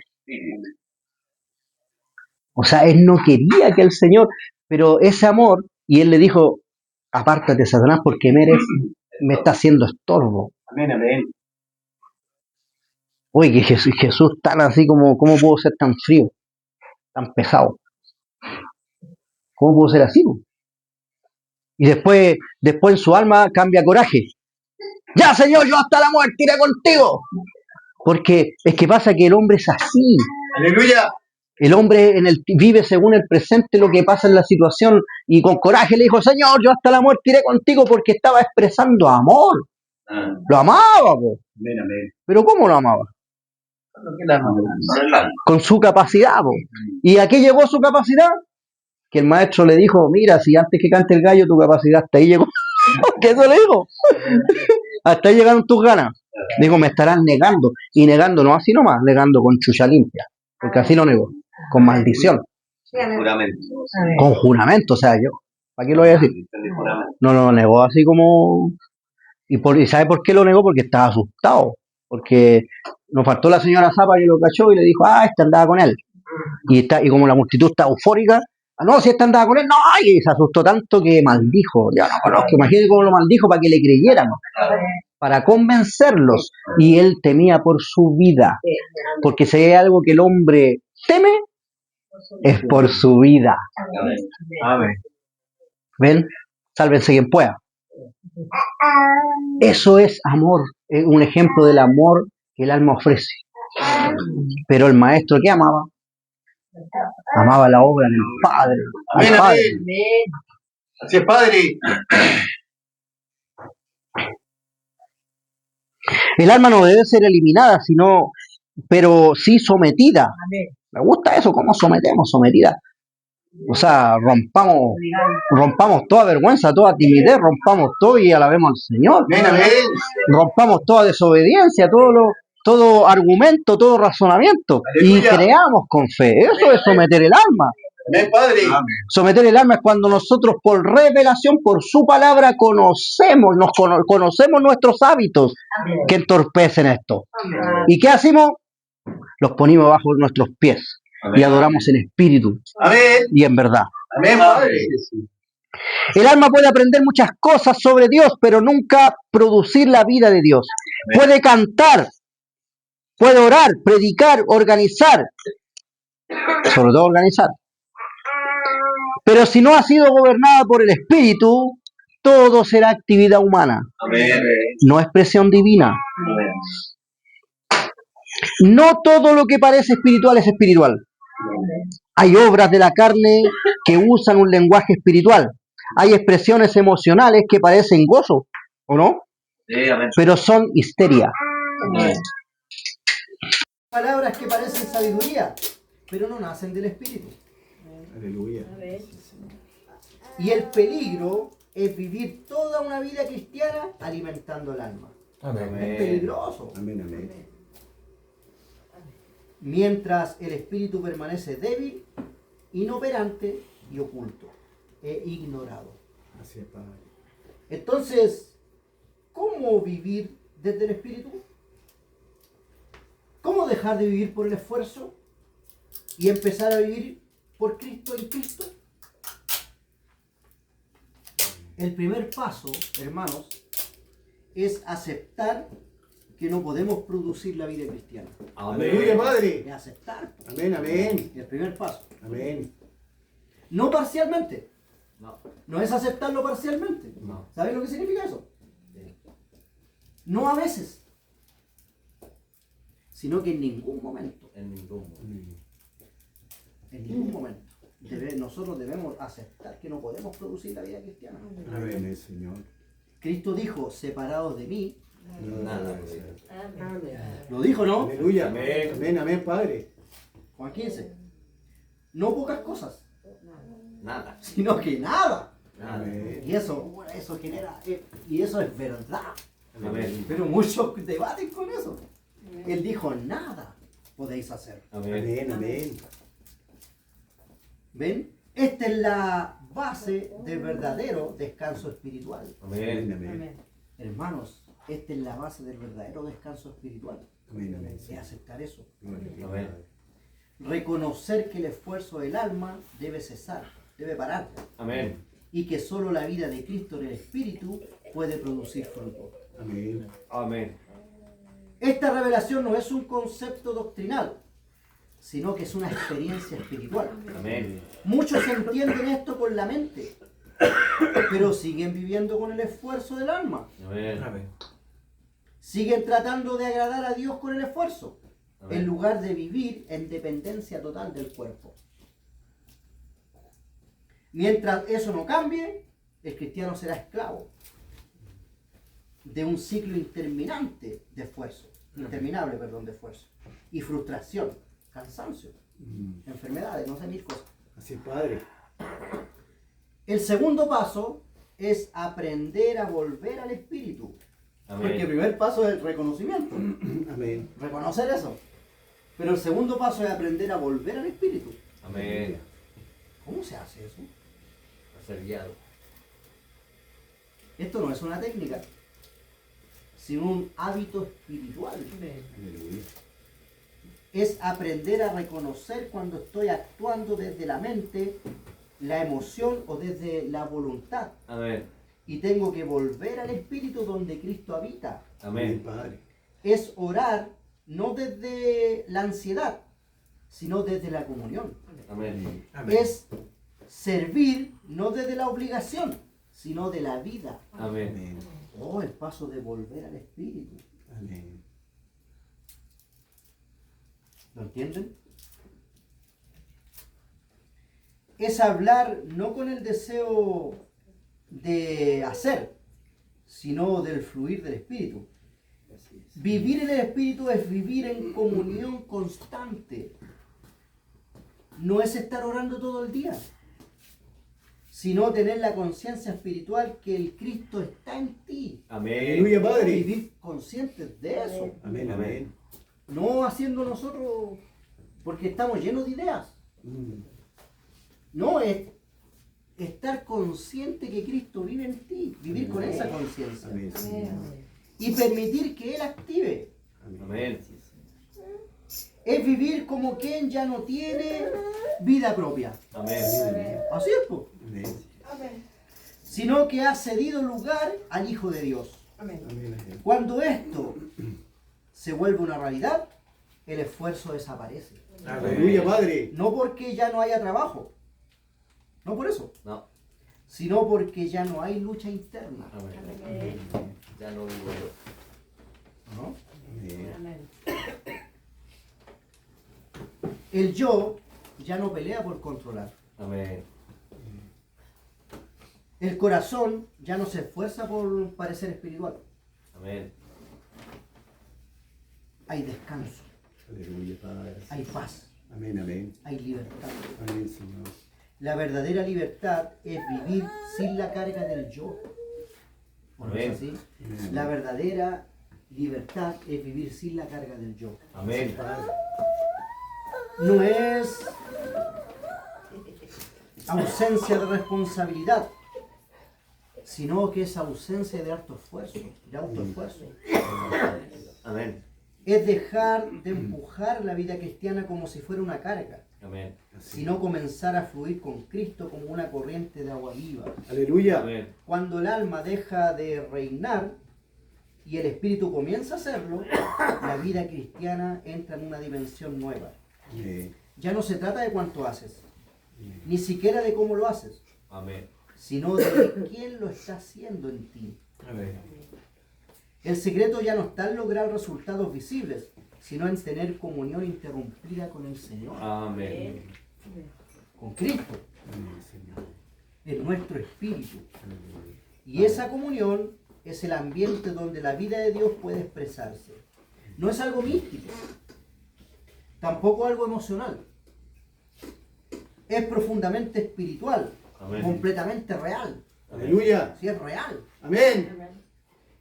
O sea, él no quería que el Señor, pero ese amor, y él le dijo, apártate, Satanás, porque me está haciendo estorbo. Amén, amén. Oye, que Jesús tan así como, ¿cómo puedo ser tan frío, tan pesado? ¿Cómo puedo ser así? Y después en su alma cambia coraje. Ya, Señor, yo hasta la muerte iré contigo. Porque es que pasa que el hombre es así. Aleluya. El hombre vive según el presente lo que pasa en la situación y con coraje le dijo, Señor, yo hasta la muerte iré contigo porque estaba expresando amor. Lo amaba, po. Amén, amén. Pero ¿cómo lo amaba? Con su capacidad, po. ¿Y a qué llegó su capacidad? Que el maestro le dijo, mira, si antes que cante el gallo tu capacidad hasta ahí llegó. ¿Qué eso le dijo? Hasta ahí llegaron tus ganas. Digo, me estarán negando. Y negando no así nomás, negando con chucha limpia. Porque así lo negó. Con maldición. Juramento. Con juramento, o sea, yo. ¿Para qué lo voy a decir? No lo negó así como. ¿Y sabe por qué lo negó? Porque estaba asustado. Porque nos faltó la señora Zapa que lo cachó y le dijo, este andaba con él. Y como la multitud está eufórica, no, si andaba con él, no, y se asustó tanto que maldijo. Ya no conozco, imagínate cómo lo maldijo para que le creyeran, para convencerlos. Y él temía por su vida. Porque si hay algo que el hombre teme, es por su vida. Amén. ¿Ven? Sálvense quien pueda. Eso es amor, es un ejemplo del amor que el alma ofrece. Pero el maestro, ¿qué amaba? Amaba la obra del Padre. Amén, Al Padre. Amén. Así es, Padre. El alma no debe ser eliminada, pero sí sometida. Amén. Me gusta eso, ¿cómo sometemos? Sometida. O sea, rompamos toda vergüenza, toda timidez, rompamos todo y alabemos al Señor. Amén, amén. Rompamos toda desobediencia, todo argumento, todo razonamiento. Aleluya. Y creamos con fe. Eso es someter el alma. Amén, Padre. Someter el alma es cuando nosotros por revelación, por su palabra, conocemos nuestros hábitos que entorpecen esto. Amén. ¿Y qué hacemos? Los ponemos bajo nuestros pies y adoramos en espíritu Amén. y en verdad. Amén, Padre. El alma puede aprender muchas cosas sobre Dios, pero nunca producir la vida de Dios. Amén. Puede cantar, puede orar, predicar, organizar, sobre todo organizar. Pero si no ha sido gobernada por el Espíritu, todo será actividad humana, Amén. no expresión divina. Amén. No todo lo que parece espiritual es espiritual. Hay obras de la carne que usan un lenguaje espiritual. Hay expresiones emocionales que parecen gozo, ¿o no? Sí, amén. Pero son histeria. Amén. Palabras que parecen sabiduría, pero no nacen del espíritu. Aleluya. Y el peligro es vivir toda una vida cristiana alimentando el alma. Amén. Es peligroso. Amén, amén. Mientras el espíritu permanece débil, inoperante y oculto, e ignorado. Así es, Padre. Entonces, ¿cómo vivir desde el espíritu? ¿Cómo dejar de vivir por el esfuerzo y empezar a vivir por Cristo en Cristo? El primer paso, hermanos, es aceptar que no podemos producir la vida cristiana. Aleluya, Padre. Es aceptar. Amén, amén. El primer paso. Amén. No parcialmente. No. No es aceptarlo parcialmente. No. ¿Sabes lo que significa eso? No a veces, sino que en ningún momento. En ningún momento. En ningún momento. Nosotros debemos aceptar que no podemos producir la vida cristiana. Amén, Señor. Cristo dijo, separados de mí, Nada. lo dijo, ¿no? Aleluya. Amén, amén, amén, Padre. Juan 15. No pocas cosas, Nada. sino que nada. Amén. Y eso genera, y eso es verdad. Amén. Pero muchos debaten con eso. Él dijo, nada podéis hacer. Amén, amén. ¿Ven? Esta es la base del verdadero descanso espiritual. Amén, amén. Hermanos, esta es la base del verdadero descanso espiritual. Amén, amén. Es aceptar eso. Amén. Reconocer que el esfuerzo del alma debe cesar, debe parar. Amén. Y que solo la vida de Cristo en el Espíritu puede producir fruto. Amén. Amén. Esta revelación no es un concepto doctrinal, sino que es una experiencia espiritual. Amén. Muchos entienden esto con la mente, pero siguen viviendo con el esfuerzo del alma. Amén. Siguen tratando de agradar a Dios con el esfuerzo, Amén. en lugar de vivir en dependencia total del cuerpo. Mientras eso no cambie, el cristiano será esclavo de un ciclo interminable de esfuerzo, de esfuerzo, y frustración, cansancio, enfermedades, no sé, mil cosas. Así es, Padre. El segundo paso es aprender a volver al Espíritu. Porque el primer paso es el reconocimiento, Amén. reconocer eso. Pero el segundo paso es aprender a volver al Espíritu. Amén. ¿Cómo se hace eso? A ser guiado. Esto no es una técnica, sino un hábito espiritual. Aleluya. Es aprender a reconocer cuando estoy actuando desde la mente, la emoción o desde la voluntad. Amén. Y tengo que volver al Espíritu donde Cristo habita. Amén. Padre. Es orar no desde la ansiedad, sino desde la comunión. Amén. Es servir no desde la obligación, sino de la vida. Amén. Amén. Oh, el paso de volver al Espíritu. Amén. ¿Lo entienden? Es hablar no con el deseo de hacer, sino del fluir del Espíritu. Vivir en el Espíritu es vivir en comunión constante. No es estar orando todo el día, sino tener la conciencia espiritual que el Cristo está en ti. Amén. Aleluya, Padre. Vivir conscientes de eso. Amén. Amén. No haciendo nosotros porque estamos llenos de ideas. No, es estar consciente que Cristo vive en ti, vivir con esa conciencia Amén. y permitir que Él active. Amén. Es vivir como quien ya no tiene vida propia. Amén. Así es, pues. Amén. Sino que ha cedido lugar al Hijo de Dios. Amén. Cuando esto se vuelve una realidad, el esfuerzo desaparece. Aleluya, Padre. No porque ya no haya trabajo, no por eso, No. sino porque ya no hay lucha interna. Amén. Ya no vivo yo. ¿No? Amén. El yo ya no pelea por controlar. Amén. El corazón ya no se esfuerza por parecer espiritual. Amén. Hay descanso, Aleluya, Padre. hay paz, Amén. Amén. hay libertad. Amén, Señor. La verdadera libertad es vivir sin la carga del yo. ¿O no es así? Amén. La verdadera libertad es vivir sin la carga del yo. Amén. No es ausencia de responsabilidad, sino que es ausencia de alto esfuerzo, de autoesfuerzo. Amén. Es dejar de empujar la vida cristiana como si fuera una carga, Amén. sino comenzar a fluir con Cristo como una corriente de agua viva. Aleluya. Amén. Cuando el alma deja de reinar y el espíritu comienza a hacerlo, la vida cristiana entra en una dimensión nueva. Amén. Ya no se trata de cuánto haces, ni siquiera de cómo lo haces, Amén. sino de quién lo está haciendo en ti. Amén. El secreto ya no está en lograr resultados visibles, sino en tener comunión interrumpida con el Señor, Amén. con Cristo, Amén, Señor. en nuestro espíritu. Aleluya. Y esa comunión es el ambiente donde la vida de Dios puede expresarse. No es algo místico, tampoco algo emocional. Es profundamente espiritual, Amén. completamente real. Aleluya. Si es real, Amén.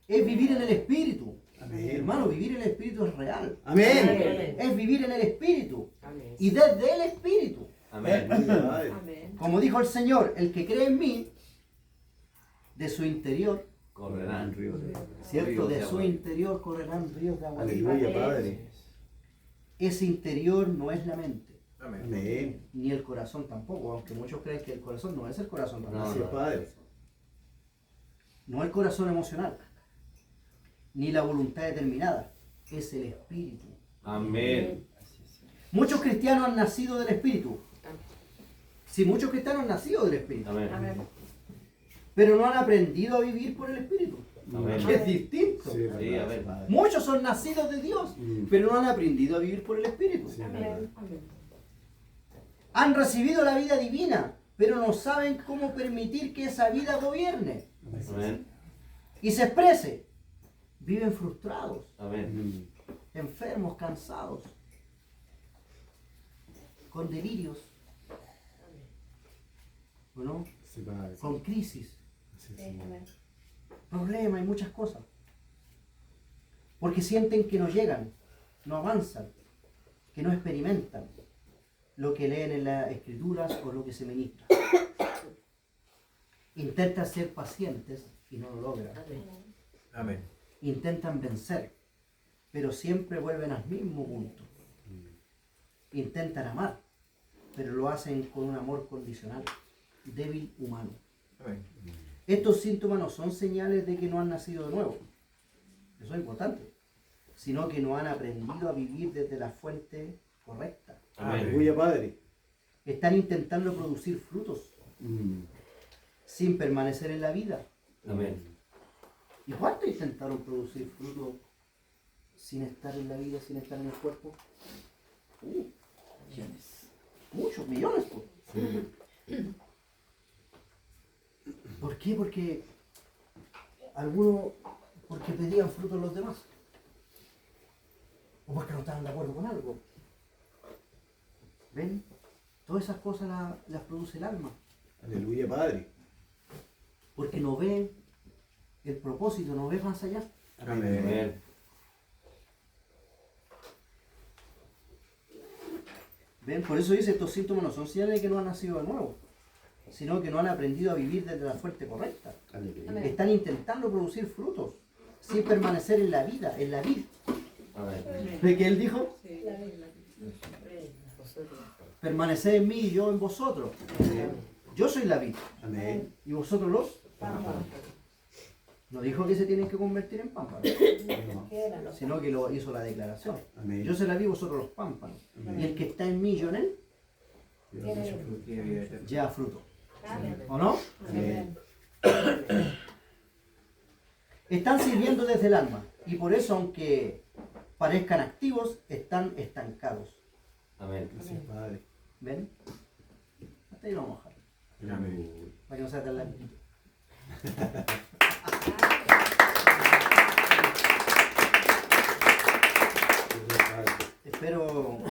es vivir en el espíritu. Amén. Hermano, vivir en el espíritu es real. Amén. Es vivir en el espíritu y desde el espíritu. Amén. Aleluya, Padre. Como dijo el Señor, el que cree en mí, de su interior, Correrán. ¿cierto? Ríos De de su agua. interior correrán ríos de agua viva. Aleluya, Padre. Ese interior no es la mente, Amén. ni el corazón tampoco, aunque muchos creen que el corazón no es el corazón tampoco. No, Así es, Padre. No el corazón emocional, ni la voluntad determinada, es el espíritu. Amén. Muchos cristianos han nacido del espíritu. Sí, muchos cristianos han nacido del espíritu, Amén. pero no han aprendido a vivir por el espíritu. Amén. Que es distinto. Sí, verdad, Sí, amén. Padre. Muchos son nacidos de Dios, pero no han aprendido a vivir por el Espíritu. Sí, verdad. Han recibido la vida divina, pero no saben cómo permitir que esa vida gobierne Amén. y se exprese. Viven frustrados, Amén. enfermos, cansados, con delirios, ¿no? Sí, Padre. Con crisis, Sí, Señor. problemas y muchas cosas. Porque sienten que no llegan, no avanzan, que no experimentan lo que leen en las escrituras o lo que se ministra. Intentan ser pacientes y no lo logran. Amén. Intentan vencer, pero siempre vuelven al mismo punto. Intentan amar, pero lo hacen con un amor condicional, débil, humano. Amén. Estos síntomas no son señales de que no han nacido de nuevo, eso es importante, sino que no han aprendido a vivir desde la fuente correcta. Amén. Aleluya, Padre. Están intentando producir frutos sin permanecer en la vida. Amén. ¿Y cuántos intentaron producir frutos sin estar en la vida, sin estar en el cuerpo? Millones. Muchos, millones. Pues. ¿Por qué? Porque algunos porque pedían frutos los demás. O porque no estaban de acuerdo con algo. ¿Ven? Todas esas cosas las produce el alma. Aleluya, Padre. Porque no ve el propósito, no ve más allá. Amén. Amén. ¿Ven? Por eso dice, estos síntomas no son señales de que no han nacido de nuevo, sino que no han aprendido a vivir desde la fuente correcta. Aleluya. Están intentando producir frutos, sin permanecer en la vida, en la vid. Amén. ¿Ve que él dijo? Permaneced en mí y yo en vosotros. Yo soy la vid. Amén. ¿Y vosotros los? No dijo que se tienen que convertir en pámpanos, sino que lo hizo la declaración. Amén. Yo soy la vid, vosotros los pámpanos. Y el que está en mí y yo en él, lleva fruto. ¿O no? Amén. Están sirviendo desde el alma. Y por eso, aunque parezcan activos, están estancados. Amén. Gracias, Padre. ¿Ven? Hasta ahí lo vamos a dejar. Amén. Para que no sea tan largo.